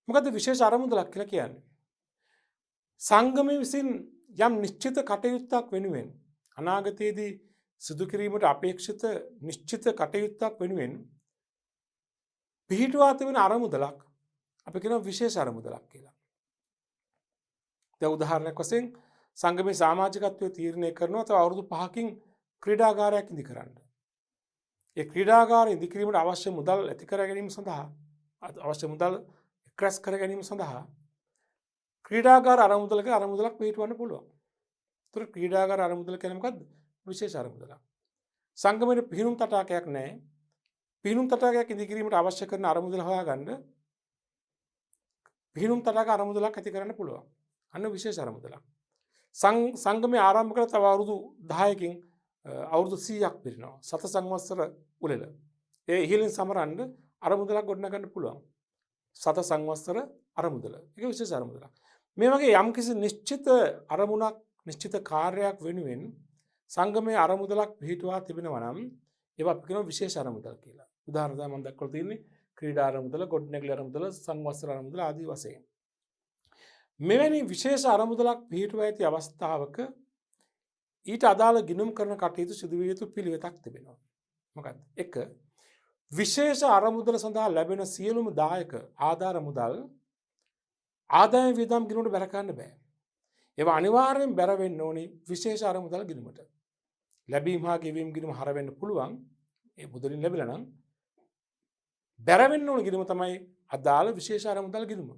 මොකද විශේෂ අරමුදලක් කියලා කියන්නේ? සංගමයේ විසින් යම් නිශ්චිත කටයුත්තක් වෙනුවෙන් අනාගතයේදී සිදු කිරීමට අපේක්ෂිත නිශ්චිත කටයුත්තක් වෙනුවෙන් පිහිටුවා තිබෙන අරමුදලක් අපි කියනවා විශේෂ අරමුදලක් කියලා. දැන් උදාහරණයක් වශයෙන් සංගමේ සමාජිකත්වයේ තීරණය කරනවා තව අවුරුදු 5කින් ක්‍රීඩාගාරයක් ඉදි කරන්න. ඒ ක්‍රීඩාගාරය ඉදි කිරීමට අවශ්‍ය මුදල් ඇති කර ගැනීම සඳහා අවශ්‍ය මුදල් එක්රැස් කර ගැනීම සඳහා ක්‍රීඩාගාර අරමුදලක් පිළිටවන්න පුළුවන්. ඒතර ක්‍රීඩාගාර අරමුදල කියන්නේ මොකද්ද? විශේෂ අරමුදලක්. සංගමයේ පිහිනුම් තටාකයක් නැහැ. පිහිනුම් තටාකයක් ඉදි කිරීමට අවශ්‍ය කරන අරමුදල හොයාගන්න පිහිනුම් තටාක අරමුදලක් ඇති කරන්න පුළුවන්. අන්න විශේෂ අරමුදලක්. සංගමයේ ආරම්භ කළ තව අවුරුදු 10කින් අවුරුදු 100ක් පිරෙනවා. සත සංවත්සර උළෙල. ඒ ඉහළින් සමරන්න අරමුදලක් ගොඩනගන්න පුළුවන්. සත සංවත්සර අරමුදල. ඒක විශේෂ අරමුදලක්. මේ වගේ යම්කිසි නිශ්චිත අරමුණක් නිශ්චිත කාර්යයක් වෙනුවෙන් සංගමයේ අරමුදලක් පිළිටුවා තිබෙනවා නම් ඒවා අපි කියනවා විශේෂ අරමුදල් කියලා. උදාහරණ තමයි මම දක්වලා තියෙන්නේ ක්‍රීඩා අරමුදල, ගොඩනැගිලි අරමුදල, සංවත්සර අරමුදල ආදී වශයෙන්. මෙවැනි විශේෂ අරමුදලක් පිළිටුවා ඇති අවස්ථාවක ඊට අදාළ ගිණුම් කරන කටයුතු සිදු විය යුතු පිළිවෙතක් තිබෙනවා. මොකක්ද? 1. විශේෂ අරමුදල සඳහා ලැබෙන සියලුම දායක ආධාර මුදල් ආදායම් වියදම් ගිණුමට බැර කරන්න බෑ. ඒවා අනිවාර්යෙන් බැර වෙන්න ඕනි විශේෂ අරමුදල් ගිණුමට. ලැබීම හා ගෙවීම ගිණුම හර වෙන්න පුළුවන්. ඒ මුදලින් ලැබිලා නම් බැර වෙන්න ඕන ගිණුම තමයි අදාළ විශේෂ අරමුදල් ගිණුම.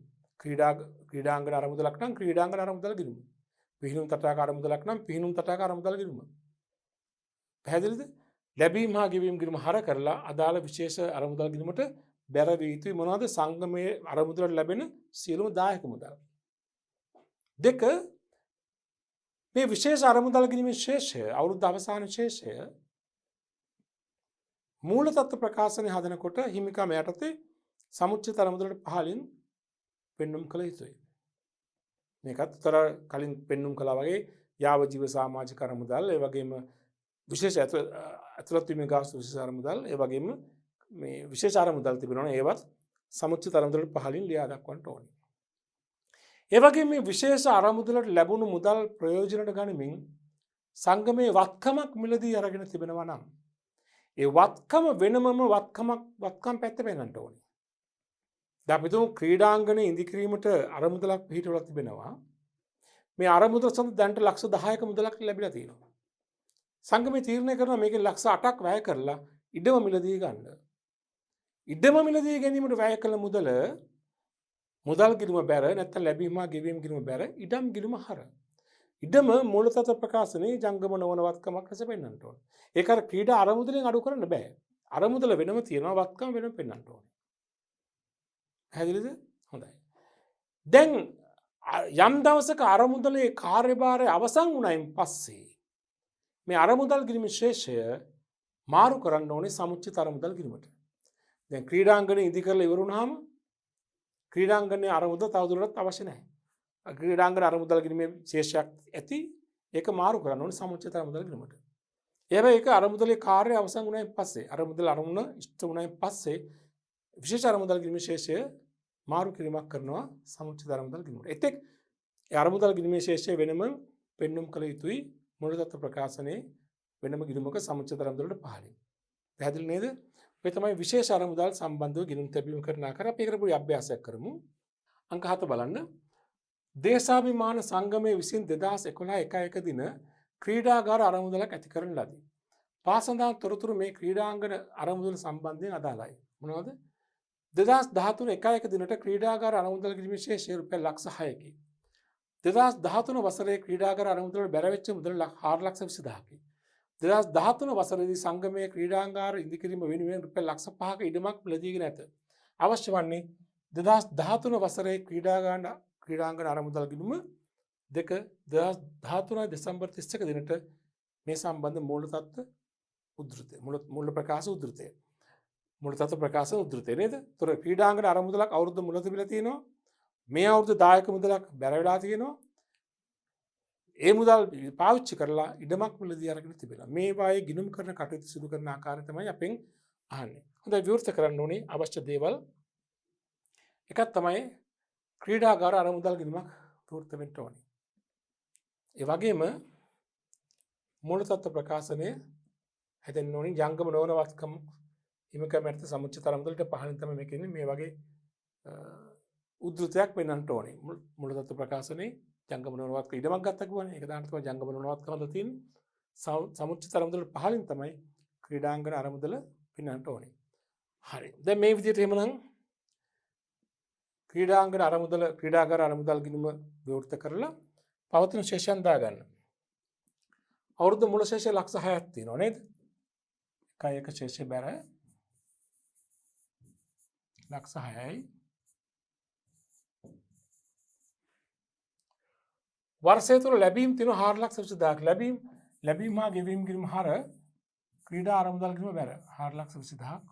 ක්‍රීඩාංගන අරමුදලක් නම් ක්‍රීඩාංගන අරමුදල් ගිණුම. පිහිනුම් තටාක අරමුදලක් නම් පිහිනුම් තටාක අරමුදල් ගිණුම. පැහැදිලිද? ලැබීම හා ගෙවීම ගිණුම හර කරලා අදාළ විශේෂ අරමුදල් ගිණුමට බැර විය යුතුයි. මොනවද? සංගමයේ අරමුදලට ලැබෙන සියලුම දායක මුදල්. දෙක, මේ විශේෂ අරමුදල් ගිණුමේ ශේෂය, අවුරුද්ද අවසාන ශේෂය මූල තත්ත්ව ප්‍රකාශනය හදනකොට හිමිකම යටතේ සමුච්චිත අරමුදලට පහලින් පෙන්눔 කළ යුතුයි. මේකත් උතර කලින් පෙන්눔 කළා වගේ යාව ජීව සමාජික අරමුදල්, ඒ වගේම විශේෂ ඇතුළත් වීමේ ගාස්තු විශේෂ අරමුදල්, ඒ වගේම මේ විශේෂ අරමුදල් තිබෙනවනේ ඒවත් සමුච්චිත අරමුදලට පහලින් ලියා දක්වන්න ඕනේ. ඒ වගේම මේ විශේෂ අරමුදලට ලැබුණු මුදල් ප්‍රයෝජනට ගනිමින් සංගමයේ වත්කමක් මිලදී අරගෙන තිබෙනවා නම් ඒ වත්කම වෙනමම වත්කම් පැත්ත පෙන්වන්න ඕනේ. දැන් අපි තුමු ක්‍රීඩාංගණයේ ඉදිකිරීමට අරමුදලක් පිළිටවලා තිබෙනවා. මේ අරමුදල සඳහා දැන්ට ලක්ෂ 10ක මුදලක් ලැබිලා තියෙනවා. සංගමයේ තීරණය කරනවා මේකෙන් ලක්ෂ 8ක් වැය කරලා ඉඩම මිලදී ගන්න. ඉඩම මිලදී ගැනීමට වැය කළ මුදල් ගිණුම බැර නැත්නම් ලැබීම හා ගෙවීම ගිණුම බැර ඉඩම් ගිණුම හර. ඉඩම මූලතත්ත්ව ප්‍රකාශනයේ ජංගම නොවන වත්කමක් ලෙස පෙන්වන්නට ඕනේ. ඒක අර ක්‍රීඩා අරමුදලෙන් අඩු කරන්න බෑ. අරමුදල වෙනම තියෙනවා, වත්කම වෙනම පෙන්වන්නට ඕනේ. පැහැදිලිද? හොඳයි. දැන් යම් දවසක අරමුදලේ කාර්යභාරය අවසන් වුණයින් පස්සේ මේ අරමුදල් ගිණුමේ ශේෂය මාරු කරන්න ඕනේ සමුච්චිත අරමුදල් ගිණුමට. දැන් ක්‍රීඩාංගණය ඉදි කරලා ඉවර වුණාම ක්‍රීඩාංගණයේ අරමුදල තවදුරටත් අවශ්‍ය නැහැ. ක්‍රීඩාංගන අරමුදල් ගිණුමේ ශේෂයක් ඇති, ඒක මාරු කරන්න ඕනේ සමුච්චිත අරමුදල් ගිණුමට. හැබැයි ඒක අරමුදලේ කාර්යය අවසන් වුණායින් පස්සේ, අරමුදල අරමුණ ඉෂ්ට වුණායින් පස්සේ විශේෂ අරමුදල් ගිණුමේ ශේෂය මාරු කිරීමක් කරනවා සමුච්චිත අරමුදල් ගිණුමට. එතෙක් ඒ අරමුදල් ගිණුමේ ශේෂය වෙනම පෙන්눔 කළ යුතුයි මූලතත්ත්ව ප්‍රකාශනයේ වෙනම ගිණුමක සමුච්චිත අරමුදලට පහළින්. පැහැදිලි නේද? ඔය තමයි විශේෂ අරමුදල් සම්බන්ධව ගිණුම් තැබීම කරන ආකාරය. අපි ඒකට පොඩි අභ්‍යාසයක් කරමු. අංක 7 බලන්න. දේශාභිමාන සංගමයේ විසින් 2011 දින ක්‍රීඩාගාර අරමුදලක් ඇති කරන ලදී. පාසඳාන් තොරතුරු මේ ක්‍රීඩාංගන අරමුදල සම්බන්ධයෙන් අදාළයි. මොනවද? 2013 දිනට ක්‍රීඩාගාර අරමුදල් ගිණුමේ ශේෂය රුපියල් ලක්ෂ 6කි. 2013 වසරේ ක්‍රීඩාගාර අරමුදලට බැර වෙච්ච මුදල 4,20,000කි. 2013 වසරේදී සංගමයේ ක්‍රීඩාංගාර ඉදිකිරීම වෙනුවෙන් රුපියල් ලක්ෂ 5ක ඉඩමක් ලැබීගෙන ඇත. අවශ්‍ය වන්නේ 2013 වසරේ ක්‍රීඩාංගන අරමුදල් ගිණුම 2013 දෙසැම්බර් 31 දිනට මේ සම්බන්ධ මූල තත්ත්ව උද්ෘතය, මූල ප්‍රකාශ උද්ෘතය, මූල තත්ත්ව ප්‍රකාශ උද්ෘතය නේද? ඒතර ක්‍රීඩාංගන අරමුදලක් අවුරුදු මුල තිබිලා තියෙනවා. මේ අවුරුදු දායක මුදලක් බැර වෙලා තියෙනවා. ඒ මුදල් පාවිච්චි කරලා ඉඩමක් මිලදී අරගෙන තිබෙනවා. මේ වායේ ගිණුම් කරන කටයුතු සිදු කරන ආකාරය තමයි අපෙන් අහන්නේ. හොඳයි, විවෘත කරන්න ඕනේ අවශ්‍ය දේවල්. එකක් තමයි ක්‍රීඩාගාර අරමුදල් ගිණුමක් විවෘත වෙන්න ඕනේ. ඒ වගේම මූල තත්ත්ව ප්‍රකාශනය හැදෙන්න ඕනේ. ජංගම නොවන වත්කම් හිමිකම් යටතේ සමුච්චිත අරමුදලට පහළින් තමයි මේක ඉන්නේ. මේ වගේ උද්ෘතයක් වෙන්නට ඕනේ. මූල තත්ත්ව ප්‍රකාශනයේ ජංගම නොවන වත්කම් ඉඩමක් ගත්තා කියවනේ. ඒක දාන්න තමයි ජංගම නොවන වත්කමද තියෙන්නේ. සමුච්චිත අරමුදලට පහළින් තමයි ක්‍රීඩාංගන අරමුදල පින්නන්නට ඕනේ. හරි. දැන් මේ විදිහට එහෙමනම් ක්‍රීඩාගාර අරමුදල් ගිණුම විවෘත කරලා පවතින ශේෂයන් දාගන්න. අවුරුදු මුල ශේෂය ලක්ෂ 6ක් තියෙනවා නේද? එක ශේෂය බැර ලක්ෂ 6යි. වර්ෂය තුළ ලැබීම් තියෙනවා 4,20,000ක්. ලැබීම හා ගෙවීම ගිණුම හර ක්‍රීඩා අරමුදල් ගිණුම බැර 4,20,000ක්.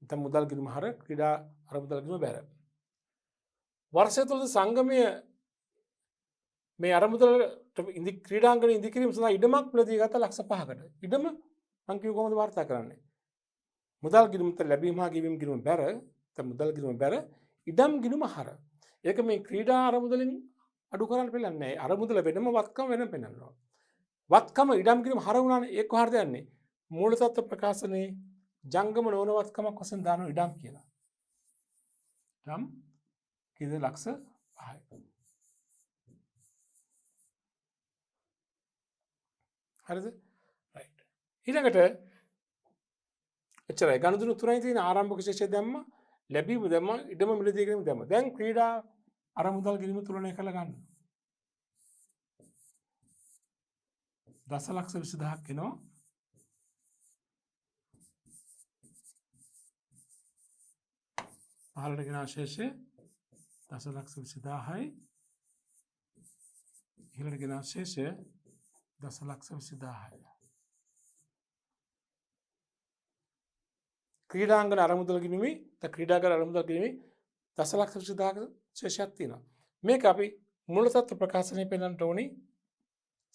දැන් මුදල් ගිණුම හර ක්‍රීඩා අරමුදල් ගිණුම බැර. වර්ෂය තුළ සංගමය මේ අරමුදලට ක්‍රීඩාංගණයේ ඉදිකිරීම සඳහා ඉඩමක් මිලදී ගත්ත ලක්ෂ 5කට. ඉඩම මං කිව්ව කොහොමද වාර්තා කරන්නේ? මුදල් ගිණුමට ලැබීම හා ගෙවීම ගිණුම බැර, මුදල් ගිණුම බැර ඉඩම් ගිණුම හර. ඒක මේ ක්‍රීඩා අරමුදලින් අඩු කරන්න පෙළන්නේ නැහැ. අරමුදල වෙනම වත්කම වෙනම පෙන්නනවා. වත්කම ඉඩම් ගිණුම හර වුණානේ. ඒක කොහරද යන්නේ? මූලතත්ත්ව ප්‍රකාශනයේ ජංගම නොවනවත්කමක් වශයෙන් දාන ඉඩම් කියලා. ඉඩම් කීයද ලක්ෂ 5යි. හරිද? රයිට්. ඊළඟට එච්චරයි ගණතුණු තුනයි තියෙන ආරම්භක විශේෂය දැම්ම ලැබීම දැම්ම ඉඩම මිලදී ගැනීම දැම්ම. දැන් ක්‍රීඩා අරමුදල් ගිණුම තුලනය කරලා ගන්න. දසලක්ෂ 20000ක් එනවා. පහළට ගෙන අවශේෂය දසලක්ෂ 20000යි. ඉහළට ගෙන අවශේෂය දසලක්ෂ 20000යි. ක්‍රීඩාංගන අරමුදල් ගිණුමේ ක්‍රීඩාගාර අරමුදල් ගිණුමේ දසලක්ෂ 20000ක ශේෂයක් තියෙනවා. මේක අපි මූලතත්ත්ව ප්‍රකාශනයේ පෙන්නන්නට ඕනේ.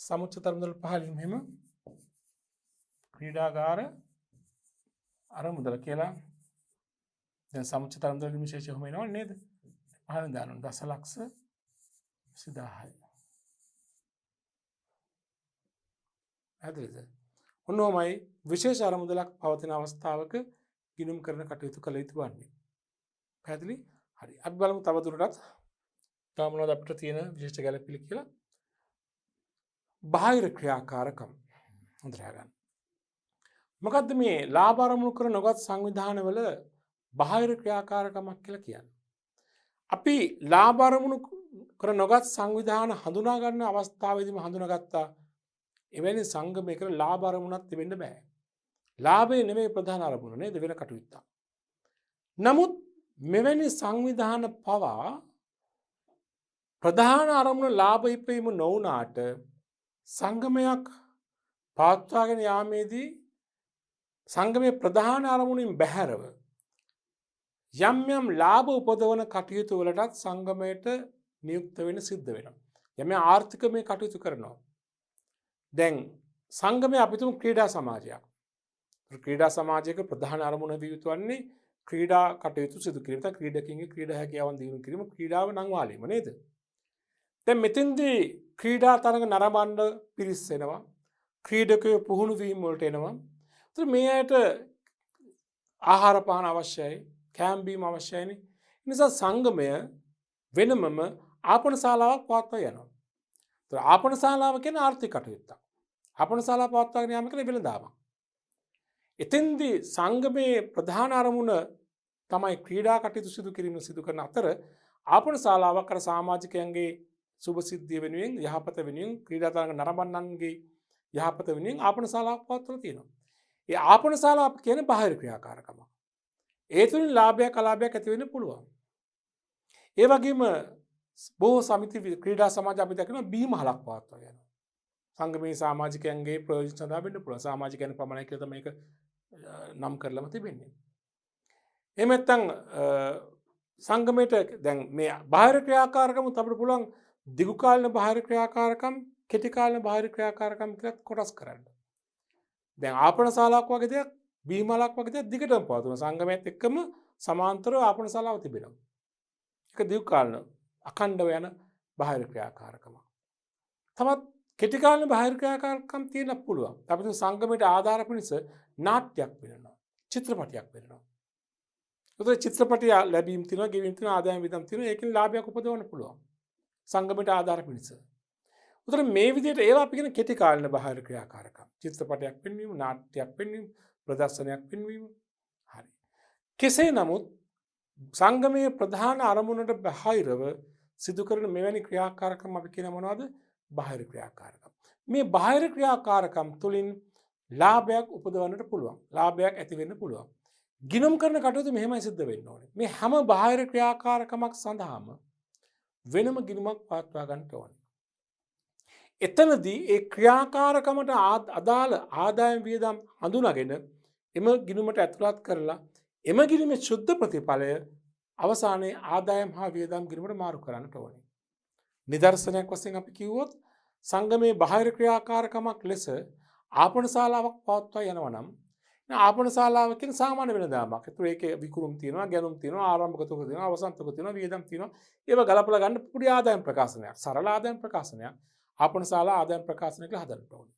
සමුච්චත අරමුදල් පහලින් මෙහෙම ක්‍රීඩාගාර අරමුදල කියලා දැන් සමුච්චත අරමුදල් ගිණුමේ ශේෂය කොහොම එනවද නේද? පහලින් දානවා දසලක්ෂ 20000යි. හරිද? ඔන්නෝමයි විශේෂ අරමුදලක් පවතින අවස්ථාවක ගිණුම් කරන කටයුතු කළ යුතු වන්නේ. පැහැදිලි? හරි. අපි බලමු තව දුරටත් තව මොනවද අපිට තියෙන විශේෂ ගැළපිලි කියලා. බාහිර ක්‍රියාකාරකම් හොඳට ගන්න. මොකද්ද මේ ලාභ අරමුණු කර නොගත් සංවිධානවල බාහිර ක්‍රියාකාරකමක් කියලා කියන්නේ? අපි ලාභ අරමුණු කර නොගත් සංවිධාන හඳුනා ගන්න අවස්ථාවේදීම හඳුනාගත්තා එවැනි සංගමයක ලාභ අරමුණක් තිබෙන්න බෑ. ලාභය නෙමෙයි ප්‍රධාන අරමුණ නේද වෙන කටයුත්තක්. නමුත් මෙවැනි සංවිධාන පවා ප්‍රධාන අරමුණ ලාභ ඉපීම නොවුනාට සංගමයක් පවත්වාගෙන යාමේදී සංගමයේ ප්‍රධාන අරමුණින් බැහැරව යම් යම් ලාභ උපදවන කටයුතු වලටත් සංගමයට නියුක්ත වෙන්න සිද්ධ වෙනවා. යම් ආර්ථිකමය කටයුතු කරනවා. දැන් සංගමයේ අපි තුමු ක්‍රීඩා සමාජයක්. ක්‍රීඩා සමාජයක ප්‍රධාන අරමුණ විය යුතු වන්නේ ක්‍රීඩා කටයුතු සිදු කිරීම. නැත්නම් ක්‍රීඩකයන්ගේ ක්‍රීඩා හැකියාවන් දියුණු කිරීම, ක්‍රීඩාව නංවාලීම නේද? දැන් මෙතෙන්දී ක්‍රීඩා තරඟ නරඹන්න පිරිස් එනවා. ක්‍රීඩකයෝ පුහුණු වීම වලට එනවා. ඒතර මේ අයට ආහාර පාන අවශ්‍යයි, කෑම බීම අවශ්‍යයිනේ. ඒ නිසා සංගමය වෙනමම ආපන ශාලාවක් පවත්වා යනවා. ඒතර ආපන ශාලාව කියන්නේ ආර්ථික කටයුත්තක්. ආපන ශාලාව පවත්වාගෙන යාම කියන්නේ වෙළඳාමක්. එතෙන්දී සංගමයේ ප්‍රධාන අරමුණ තමයි ක්‍රීඩා කටයුතු සිදු කිරීම සිදු කරන අතර ආපන ශාලාවක් අර සමාජිකයන්ගේ සුබ සිද්ධිය වෙනුවෙන් යහපත වෙනුවෙන් ක්‍රීඩා තරඟ නරඹන්නන්ගේ යහපත වෙනුවෙන් ආපන ශාලාවක් පවත්වලා තියෙනවා. ඒ ආපන ශාලාව අපි කියන්නේ බාහිර ක්‍රියාකාරකම. ඒ තුලින් ලාභයක් අලාභයක් ඇති වෙන්න පුළුවන්. ඒ වගේම බොහෝ සමිති ක්‍රීඩා සමාජ අපි දකිනවා බීමහලක් පවත්වා යනවා. සංගමයේ සමාජිකයන්ගේ ප්‍රයෝජන සඳහා වෙන්න පුළුවන්. සමාජිකයන් පමණයි කියලා තමයි මේක නම් කරලම තිබෙන්නේ. එහෙම නැත්නම් සංගමයට දැන් මේ බාහිර ක්‍රියාකාරකම් අපිට පුළුවන් දිගු කාලින බාහිර ක්‍රියාකාරකම්, කෙටි කාලින බාහිර ක්‍රියාකාරකම් කියලා කොටස් කරන්න. දැන් ආපන ශාලාවක් වගේ දෙයක්, බීමලක් වගේ දෙයක් දිගටම පවතුන සංගමයත් එක්කම සමාන්තරව ආපන ශාලාව තිබෙනවා. ඒක දිගු කාලින අඛණ්ඩව යන බාහිර ක්‍රියාකාරකම. තමත් කෙටි කාලින බාහිර ක්‍රියාකාරකම් තියෙන්න පුළුවන්. අපිට සංගමයට ආධාර පිණිස නාට්‍යයක් වෙනවා, චිත්‍රපටයක් වෙනවා. උදේ චිත්‍රපටය ලැබීම් තියෙනවා, ගෙවීම් තියෙනවා, ආදායම් විදම් තියෙනවා. ඒකෙන් ලාභයක් උපදවන්න පුළුවන්. සංගමයට ආධාර පිණිස. උතර මේ විදිහට ඒවා අපි කියන කෙටි කාලින බාහිර ක්‍රියාකාරකම්. චිත්‍රපටයක් පෙන්වීම, නාට්‍යයක් පෙන්වීම, ප්‍රදර්ශනයක් පෙන්වීම. හරි. කෙසේ නමුත් සංගමයේ ප්‍රධාන අරමුණට බාහිරව සිදු කරන මෙවැනි ක්‍රියාකාරකම් අපි කියන මොනවද? බාහිර ක්‍රියාකාරකම්. මේ බාහිර ක්‍රියාකාරකම් තුලින් ලාභයක් උපදවන්නට පුළුවන්. ලාභයක් ඇති වෙන්න පුළුවන්. ගිණුම් කරන කටයුතු මෙහෙමයි සිද්ධ වෙන්න ඕනේ. මේ හැම බාහිර ක්‍රියාකාරකමක් සඳහාම වෙනම ගිණුමක් පවත්වා ගන්න ඕනේ. එතනදී ඒ ක්‍රියාකාරකමට අදාළ ආදායම් වියදම් හඳුනාගෙන එම ගිණුමට ඇතුළත් කරලා එම ගිණුමේ ශුද්ධ ප්‍රතිඵලය අවසානයේ ආදායම් හා වියදම් ගිණුමට මාරු කරන්නට ඕනේ. නිදර්ශනයක් වශයෙන් අපි කිව්වොත් සංගමේ බාහිර ක්‍රියාකාරකමක් ලෙස ආපන ශාලාවක් පවත්වා යනවා නම් ආපන ශාලාව කියන සාමාන්‍ය වෙළඳාමක්. ඒතර ඒකේ විකුණුම් තියෙනවා, ගැනුම් තියෙනවා, ආරම්භක තුක තියෙනවා, අවසන් තුක තියෙනවා, වියදම් තියෙනවා. ඒව ගලපලා ගන්න පොඩි ආදායම් ප්‍රකාශනයක්, සරල ආදායම් ප්‍රකාශනයක්. ආපන ශාලා ආදායම් ප්‍රකාශනයක හදන්න ඕනේ.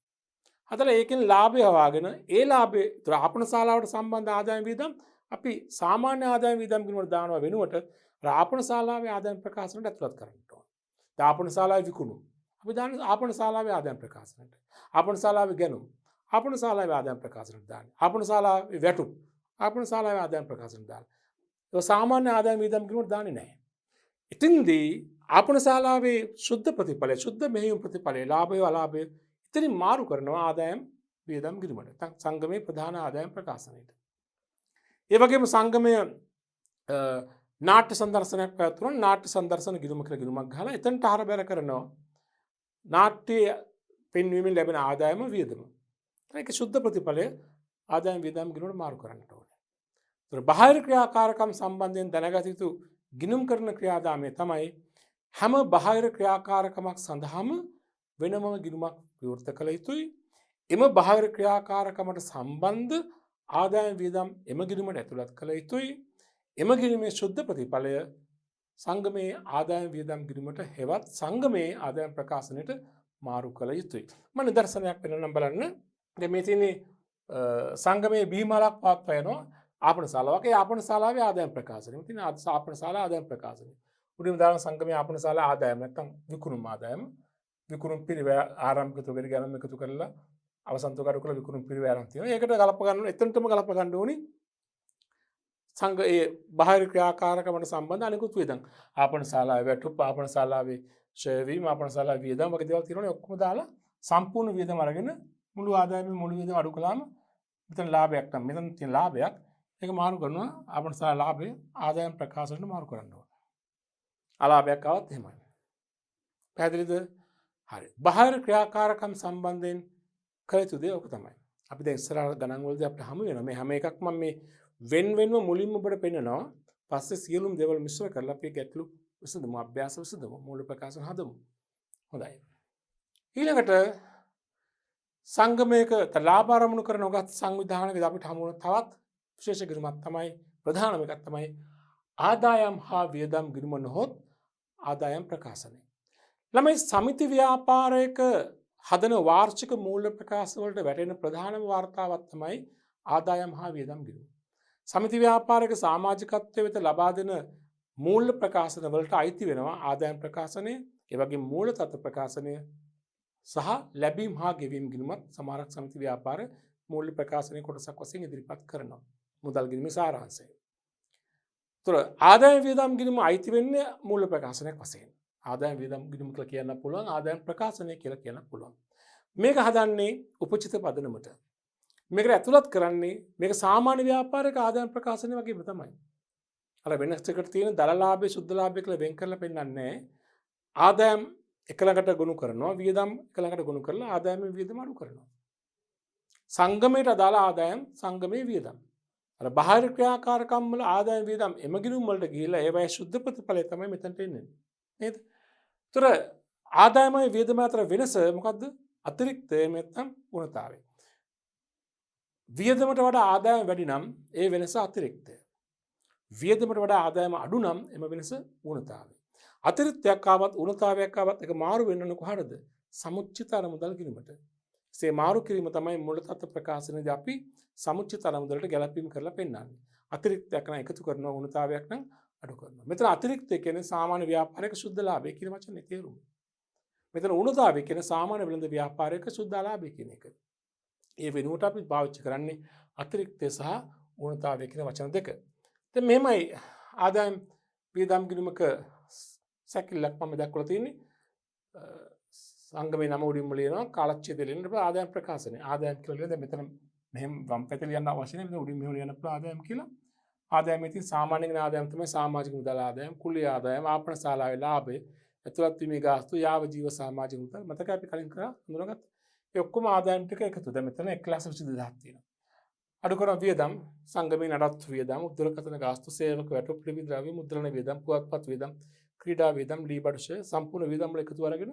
හදලා ඒකෙන් ලාභය හොයාගෙන ඒ ලාභය ඒතර ආපන ශාලාවට සම්බන්ධ ආදායම් වියදම් අපි සාමාන්‍ය ආදායම් වියදම් ගිණුමට දානවා වෙනුවට ආපන ශාලාවේ ආදායම් ප්‍රකාශනයට ඇතුළත් කරන්න ඕන. ආපන ශාලාවේ විකුණු අපි දාන්නේ ආපන ශාලාවේ ආදායම් ප්‍රකාශනයට. ආපන ශාලාවේ ගැනුම් ආපන ශාලාවේ ආදායම් ප්‍රකාශනයට දාන්නේ. ආපන ශාලාවේ වැටුප් ආපන ශාලාවේ ආදායම් ප්‍රකාශනයට දාන්නේ. ඒක සාමාන්‍ය ආදායම් වියදම් ගිණුමට දාන්නේ නැහැ. ඉතින්දී ආපන ශාලාවේ ශුද්ධ ප්‍රතිඵලය ශුද්ධ මෙහෙයුම් ප්‍රතිඵලය ලාභය අලාභය ඉතින් මාරු කරනවා ආදායම් වියදම් ගිණුමට සංගමේ ප්‍රධාන ආදායම් ප්‍රකාශනයට. ඒ වගේම සංගමය නාට්‍ය සංදර්ශනයක් පැවැත්වුණා නාට්‍ය සංදර්ශන ගිණුම කියලා ගිණුමක් ගහලා එතනට ආරබර කරනවා නාට්‍ය පෙන්වීමෙන් ලැබෙන ආදායම වියදම. ඒක ශුද්ධ ප්‍රතිඵලය ආදායම් වියදම් ගිණුමට මාරු කරන්න ඕනේ. ඒතර බාහිර ක්‍රියාකාරකම් සම්බන්ධයෙන් දැනගත යුතු ගිණුම් කරන ක්‍රියාදාමය තමයි හැම බාහිර ක්‍රියාකාරකමක් සඳහාම වෙනම ගිණුමක් විවෘත කළ යුතුයි. එම බාහිර ක්‍රියාකාරකමට සම්බන්ධ ආදායම් වියදම් එම ගිණුමට ඇතුළත් කළ යුතුයි. එම ගිණුමේ ශුද්ධ ප්‍රතිඵලය සංගමේ ආදායම් වියදම් ගිණුමට හෙවත් සංගමේ ආදායම් ප්‍රකාශනයට මාරු කළ යුතුයි. මම නිදර්ශනයක් පෙන්නන්නම් බලන්න. දැන් මේ තියෙන්නේ සංගමේ බීමලක් පවත්වා යනවා ආපන ශාලාවක. ඒ ආපන ශාලාවේ ආදායම් ප්‍රකාශනය. ඉතින් ආපන ශාලා ආදායම් ප්‍රකාශනය. උඩින් දාන සංගමේ ආපන ශාලා ආදායම නැත්නම් විකුණුම් ආදායම විකුණුම් පිරිවැය ආරම්භක තුගට ගණන් එකතු කරලා අවසන් තුගට කරලා විකුණුම් පිරිවැය ආරම්භ තියෙනවා. ඒකට ගලප ගන්න ඕනේ. එතනටම ගලප ගන්න ඕනේ. සංඝ ඒ බාහිර ක්‍රියාකාරකමට සම්බන්ධ අනිකුත් වියදම්. ආපන ශාලාවේ වැටුප් ආපන ශාලාවේ ෂෙයා වීම ආපන ශාලාවේ වියදම් වගේ දේවල් තියෙනවනේ ඔක්කොම දාලා සම්පූර්ණ වියදම් අරගෙන මුළු ආදායමේ මුළු වියදම් අඩු කළාම මෙතන ලාභයක් නම් මෙතන තියෙන ලාභයක් ඒක මාරු කරනවා ආපන ශාලා ලාභය ආදායම් ප්‍රකාශනයට මාරු කරන්න ඕනේ. අලාභයක් ආවත් එහෙමයි. පැහැදිලිද? හරි. බාහිර ක්‍රියාකාරකම් සම්බන්ධයෙන් කළ යුතු දේ ඔක තමයි. අපි දැන් ඉස්සරහ ගණන් වලදී අපිට හමු වෙනවා මේ හැම එකක්ම මේ වෙන්වෙන්ව මුලින්ම ඔබට පෙන්නනවා. පස්සේ සියලුම දේවල් මිශ්‍ර කරලා අපි ගැටලු විසඳමු අභ්‍යාස විසඳමු මූල ප්‍රකාශන හදමු. හොඳයි. ඊළඟට සංගමයක ලාභ ආරමුණු කරන උගත් සංවිධානයකදී අපිට හමු වෙන තවත් විශේෂ ගිණුමක් තමයි ප්‍රධානම එකක් තමයි ආදායම් හා වියදම් ගිණුම නොහොත් ආදායම් ප්‍රකාශනය. ළමයි සමිති ව්‍යාපාරයක හදන වාර්ෂික මූල්‍ය ප්‍රකාශ වලට වැටෙන ප්‍රධානම වාර්තාවක් තමයි ආදායම් හා වියදම් ගිණුම. සමිති ව්‍යාපාරයක සමාජිකත්වය වෙත ලබා දෙන මූල්‍ය ප්‍රකාශන වලට අයිති වෙනවා ආදායම් ප්‍රකාශනය, ඒ වගේම මූල තත්ත්ව ප්‍රකාශනය සහ ලැබීම් හා ගෙවීම් ගිණුමත් සමහරක් සමිති ව්‍යාපාර මූල්‍ය ප්‍රකාශනයේ කොටසක් වශයෙන් ඉදිරිපත් කරනවා. මුදල් ගිණුමේ සාරාංශය. ඒතර ආදායම් වියදම් ගිණුම අයිති වෙන්නේ මූල්‍ය ප්‍රකාශනයක් වශයෙන්. ආදායම් වියදම් ගිණුම කියලා කියන්න පුළුවන්, ආදායම් ප්‍රකාශනය කියලා කියන්න පුළුවන්. මේක හදන්නේ උපචිත පදනමට. මේකට ඇතුළත් කරන්නේ මේක සාමාන්‍ය ව්‍යාපාරික ආදායම් ප්‍රකාශනය වගේම තමයි. අර වෙනසකට තියෙන දලලාභය සුද්ධ ලාභය කියලා වෙන් කරලා පෙන්නන්නේ ආදායම් එක ළඟට ගොනු කරනවා, වියදම් එක ළඟට ගොනු කරලා ආදායම වියදම අඩු කරනවා. සංගමයට අදාළ ආදායම් සංගමයේ වියදම්. අර බාහිර ක්‍රියාකාරකම් වල ආදායම් වියදම් එම ගිණුම් වලට ගිහිලා ඒවයි සුද්ධ ප්‍රතිඵලය තමයි මෙතනට එන්නේ. නේද? ඒතර ආදායමයි වියදම අතර වෙනස මොකද්ද? අතිරික්තය නැත්නම් ගුණතාවය. වියදමට වඩා ආදායම වැඩි නම් ඒ වෙනස අතිරික්තය. වියදමට වඩා ආදායම අඩු නම් එම වෙනස ගුණතාවය. අතිරික්තයක් ආවත් ගුණතාවයක් ආවත් ඒක මාරු වෙන්නන කොහටද? සමුච්චිත අරමුදල් කිරීමට. ඒ මාරු කිරීම තමයි මූල තත්ත්ව ප්‍රකාශනයේදී අපි සමුච්චිත අරමුදලට ගැලපීම් කරලා පෙන්නන්නේ. අතිරික්තයක් නම් එකතු කරනවා, ගුණතාවයක් නම් අඩු කරනවා. මෙතන අතිරික්තය කියන්නේ සාමාන්‍ය ව්‍යාපාරික සුද්ධ ලාභය කියන වචනේ තේරුම. මෙතන ගුණතාවය කියන්නේ සාමාන්‍ය වෙළඳ ව්‍යාපාරික සුද්ධ ලාභය කියන එක. ඒ වෙනුවට අපි පාවිච්චි කරන්නේ අතිරික්තය සහ ගුණතාවය කියන වචන දෙක. දැන් මෙහෙමයි ආදායම් වියදම් ගිණුමක සැකිල්ලක් මම දක්වලා තියෙන්නේ. සංගමේ නම උඩින්ම ලියනවා කාලච්ඡේදය ලියන ඊට පස්සේ ආදායම් ප්‍රකාශනය. ආදායම් කියලා ලියන දැන් මෙතන මෙහෙම වම් පැත්තේ ලියන්න අවශ්‍ය නැහැ. මෙතන උඩින් මෙහෙම ලියන්න පුළුවන් ආදායම් කියලා. ආදායම ඉතින් සාමාන්‍යයෙන් ආදායම් තමයි සමාජික මුදල් ආදායම්, කුලී ආදායම්, ආපන ශාලාවේ ලාභය, ඇතුළත් වීමේ ගාස්තු, යාව ජීව සමාජික මුදල්. මතකයි අපි කලින් කරා හඳුනාගත්ත. ඒ ඔක්කොම ආදායම් ටික එකතු. දැන් මෙතන 1,22,000ක් තියෙනවා. අඩු කරන වියදම් සංගමේ නඩත්තු වියදම්, දුරකථන ගාස්තු, සේවක වැටුප්, ත්‍රිවිධ ද්‍රව්‍ය මුද්‍රණ වියදම්, පුවත්පත් වියදම්, ක්‍රීඩා වියදම්, ලී බඩු ෂෙයා සම්පූර්ණ වියදම් වල එකතු අරගෙන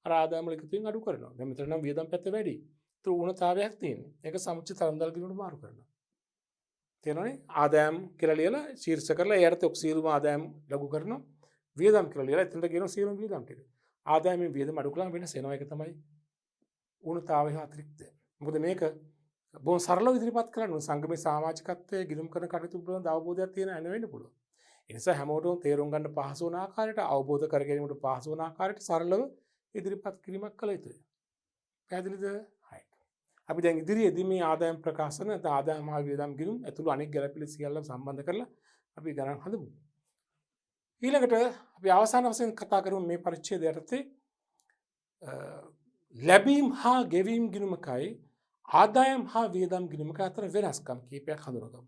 අර ආදායම් වල එකතුවෙන් අඩු කරනවා. දැන් මෙතන නම් වියදම් පැත්ත වැඩි. ඒතර උණතාවයක් තියෙනවා. ඒක සමුච්චිත තරම්දල් ගිණුමට මාරු කරනවා. තේරෙනවනේ? ආදායම් කියලා ලියලා ශීර්ෂ කරලා එයාට ඔක් සියලුම ආදායම් ලඝු කරනවා. වියදම් කියලා ලියලා එතනට කියනවා සියලුම වියදම් ටික. ආදායමෙන් වියදම් අඩු කළාම වෙනස එනවා. ඒක තමයි උණතාවය අතිරික්තය. මොකද මේක බොහොම සරලව ඉදිරිපත් කරන්න සංගමේ සමාජිකත්වයේ ගිණුම් කරන කටයුතු පිළිබඳ අවබෝධයක් තියෙන අය වෙන්න පුළුවන්. ඒ නිසා හැමෝටම තේරුම් ගන්න පහසු වන ආකාරයට අවබෝධ කර ගැනීමට පහසු වන ආකාරයට සරලව ඉදිරිපත් කිරීමක් කළ යුතුයි. පැහැදිලිද? හරි. අපි දැන් ඉදිරියේදී මේ ආදායම් ප්‍රකාශන ආදායම් හා වියදම් ගිණුම් ඇතුළු අනෙක් ගැළපිලි සියල්ලම සම්බන්ධ කරලා අපි ගණන් හදමු. ඊළඟට අපි අවසාන වශයෙන් කතා කරමු මේ පරිච්ඡේදය යටතේ ලැබීම් හා ගෙවීම් ගිණුමකයි ආදායම් හා වියදම් ගිණුමක අතර වෙනස්කම් කීපයක් හඳුනගමු.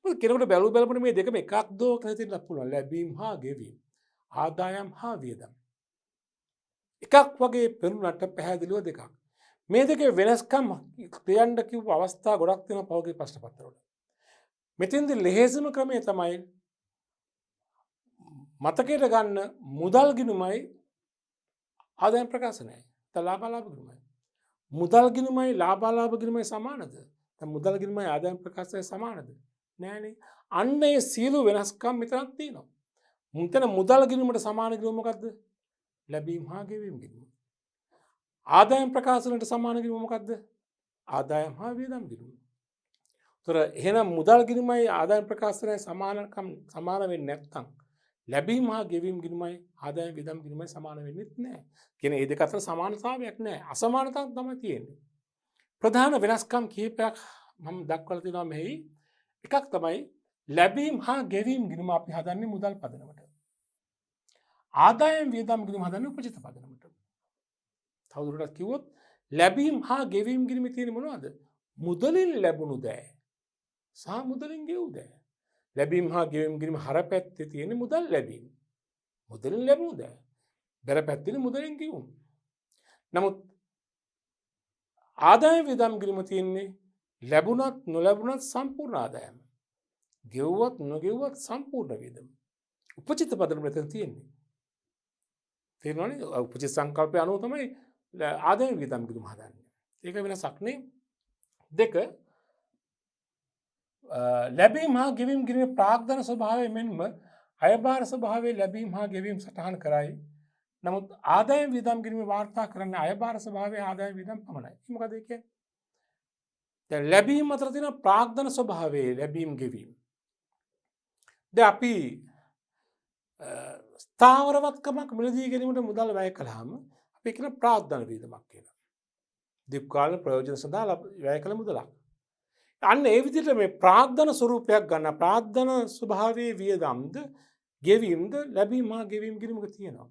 මොකද කෙනෙකුට බැලු බලපුවම මේ දෙකම එකක්ද කියලා හිතෙන්න පුළුවන්. ලැබීම් හා ගෙවීම්, ආදායම් හා වියදම්. එකක් වගේ පෙනුනට පැහැදිලිව දෙකක්. මේ දෙකේ වෙනස්කම් කියන්න කිව්ව අවස්ථා ගොඩක් තියෙනවා පෞද්ගලික ප්‍රශ්න පත්‍රවල. මෙතෙන්දී ලෙහෙසිම ක්‍රමය තමයි මතකයට ගන්න මුදල් ගිණුමයි ආදායම් ප්‍රකාශනයයි. ලාභාලාභ ගිණුමයි. මුදල් ගිණුමයි ලාභාලාභ ගිණුමයි සමානද? දැන් මුදල් ගිණුමයි ආදායම් ප්‍රකාශනය සමානද? නෑනේ. අන්න ඒ සියලු වෙනස්කම් මෙතනක් තියෙනවා. මුතන මුදල් ගිණුමට සමාන ගිණුම මොකද්ද? ලැබීම් හා ගෙවීම් ගිණුම. ආදායම් ප්‍රකාශනයට සමාන ගිණුම මොකද්ද? ආදායම් හා වියදම් ගිණුම. ඒතර එහෙනම් මුදල් ගිණුමයි ආදායම් ප්‍රකාශනයයි සමාන වෙන්නේ නැත්නම් ලැබීම් හා ගෙවීම් ගිණුමයි ආදායම් වියදම් ගිණුමයි සමාන වෙන්නේ නැහැ. කියන්නේ මේ දෙක අතර සමානතාවයක් නැහැ. අසමානතාවක් තමයි තියෙන්නේ. ප්‍රධාන වෙනස්කම් කිහිපයක් මම දක්වලා තියෙනවා මෙහි. එකක් තමයි ලැබීම් හා ගෙවීම් ගිණුම අපි හදන්නේ මුදල් පදනමට. ආදායම් වියදම් ගිණුම හදන්නේ උපජිත පදනමට. තවදුරටත් කිව්වොත් ලැබීම් හා ගෙවීම් ගිණුමේ තියෙන මොනවද? මුදලින් ලැබුණු දෑ සහ මුදලින් ගෙවූ දෑ. ලැබීම් හා ගෙවීම් ගිණුම හර පැත්තේ තියෙන මුදල් ලැබීම. මුදලින් ලැබුණු දෑ. බැර පැත්තේ මුදලින් ගෙවුම්. නමුත් ආදායම් වියදම් ගිණුම තියෙන්නේ ලැබුණත් නොලැබුණත් සම්පූර්ණ ආදායම. ගෙවුවත් නොගෙවුවත් සම්පූර්ණ වියදම. උපචිත පදනම මෙතන තියෙන්නේ. තේරෙනවනේ? උපචිත සංකල්පය අනුව තමයි ආදායම් වියදම් ගිණුම හදන්නේ. ඒක වෙනසක් නේ. දෙක ලැබීම් හා ගෙවීම් ගිණුමේ ප්‍රාග්ධන ස්වභාවය මෙන්ම අයභාර ස්වභාවයේ ලැබීම් හා ගෙවීම් සටහන් කරයි. නමුත් ආදායම් වියදම් ගිණුමේ වාර්තා කරන්නේ අයභාර ස්වභාවයේ ආදායම් වියදම් පමණයි. මොකද ඒ කියන්නේ? දැන් ලැබීම් අතර තියෙන ප්‍රාග්ධන ස්වභාවයේ ලැබීම් ගෙවීම්. දැන් අපි ස්ථාවරවත්කමක් මිලදී ගැනීමට මුදල් වැය කළාම අපි කියන ප්‍රාග්ධන වියදමක් කියලා. දීර්ඝකාල ප්‍රයෝජන සඳහා වැය කළ මුදලක්. අන්න ඒ විදිහට මේ ප්‍රාග්ධන ස්වරූපයක් ගන්න ප්‍රාග්ධන ස්වභාවයේ වියදම්ද ගෙවීම්ද ලැබීම හා ගෙවීම් ගිණුමක තියෙනවා.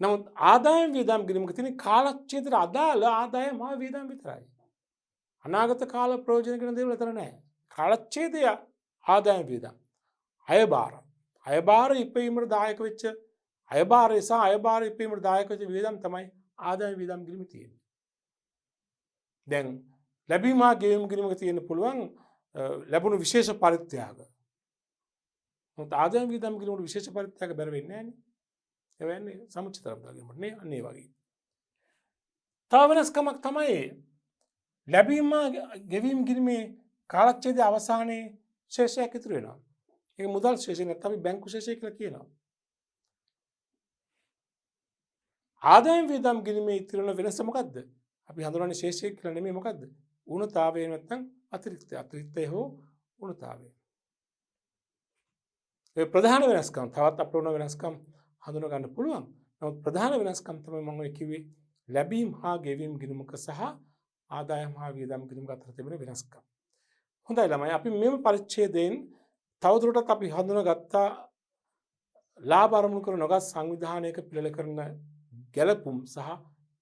නමුත් ආදායම් වියදම් ගිණුමක තියෙන කාලච්ඡේදයට අදාළ ආදායම් හා වියදම් විතරයි. අනාගත කාල ප්‍රයෝජන කියන දේවල් අතර නැහැ. කාලච්ඡේදය ආදායම් වියදම්. අයභාර. අයභාර ඉපීමට දායක වෙච්ච අයභාරය සහ අයභාර ඉපීමට දායක වෙච්ච වියදම් තමයි ආදායම් වියදම් ගිණුමේ තියෙන්නේ. දැන් ලැබීම හා ගෙවීම් ගිණුමක තියෙන්න පුළුවන් ලැබුණු විශේෂ පරිත්‍යාග. මොකද ආදායම් වියදම් ගිණුමට විශේෂ පරිත්‍යාග බැර වෙන්නේ නැහැ නේ. ඒ වෙන්නේ සමුච්චිත ලබ්ධාගීමට නේ අන්න ඒ වගේ. තව වෙනස්කමක් තමයි ලැබීම ගෙවීම් ගිණුමේ කාලච්ඡේදයේ අවසානයේ ශේෂයක් ඉතුරු වෙනවා. ඒක මුදල් ශේෂය නැත්නම් අපි බැංකු ශේෂය කියලා කියනවා. ආදායම් වියදම් ගිණුමේ ඉතුරු වෙන වෙනස මොකද්ද? අපි හඳුනන්නේ ශේෂය කියලා නෙමෙයි මොකද්ද? ඌනතාවය නැත්නම් අතිරික්තය. අතිරික්තය හෝ ඌනතාවය. ඒ ප්‍රධාන වෙනස්කම් තවත් අප්‍රෝණ වෙනස්කම් හඳුනා ගන්න පුළුවන්. නමුත් ප්‍රධාන වෙනස්කම් තමයි මම ඔය කිව්වේ ලැබීම් හා ගෙවීම් ගිණුමක සහ ආදායම් හා වියදම් ගිණුමක අතර තිබෙන වෙනස්කම්. හොඳයි ළමයි අපි මෙම පරිච්ඡේදයෙන් තවදුරටත් අපි හඳුනාගත්තා ලාභ අරමුණු කර නොගත් සංවිධානයක පිළිල කරන ගැළපුම් සහ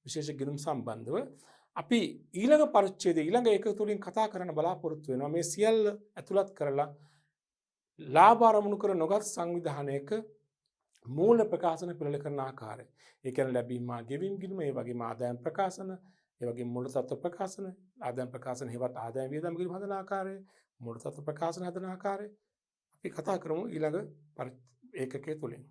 විශේෂ ගිණුම් සම්බන්ධව අපි ඊළඟ පරිච්ඡේදයේ ඊළඟ එක තුලින් කතා කරන්න බලාපොරොත්තු වෙනවා මේ සියල්ල ඇතුළත් කරලා ලාභ අරමුණු කර නොගත් සංවිධානයක මූල ප්‍රකාශන පිළිල කරන ආකාරය. ඒ කියන්නේ ලැබීම ගෙවීම් ගිණුම ඒ වගේම ආදායම් ප්‍රකාශන ඒ වගේම මූල තත්ත්ව ප්‍රකාශන ආදායම් ප්‍රකාශන හේවත් ආදායම් වියදම් ගිණුම හදන ආකාරය මූල තත්ත්ව ප්‍රකාශන හදන ආකාරය අපි කතා කරමු ඊළඟ ඒකකයේ තුලින්.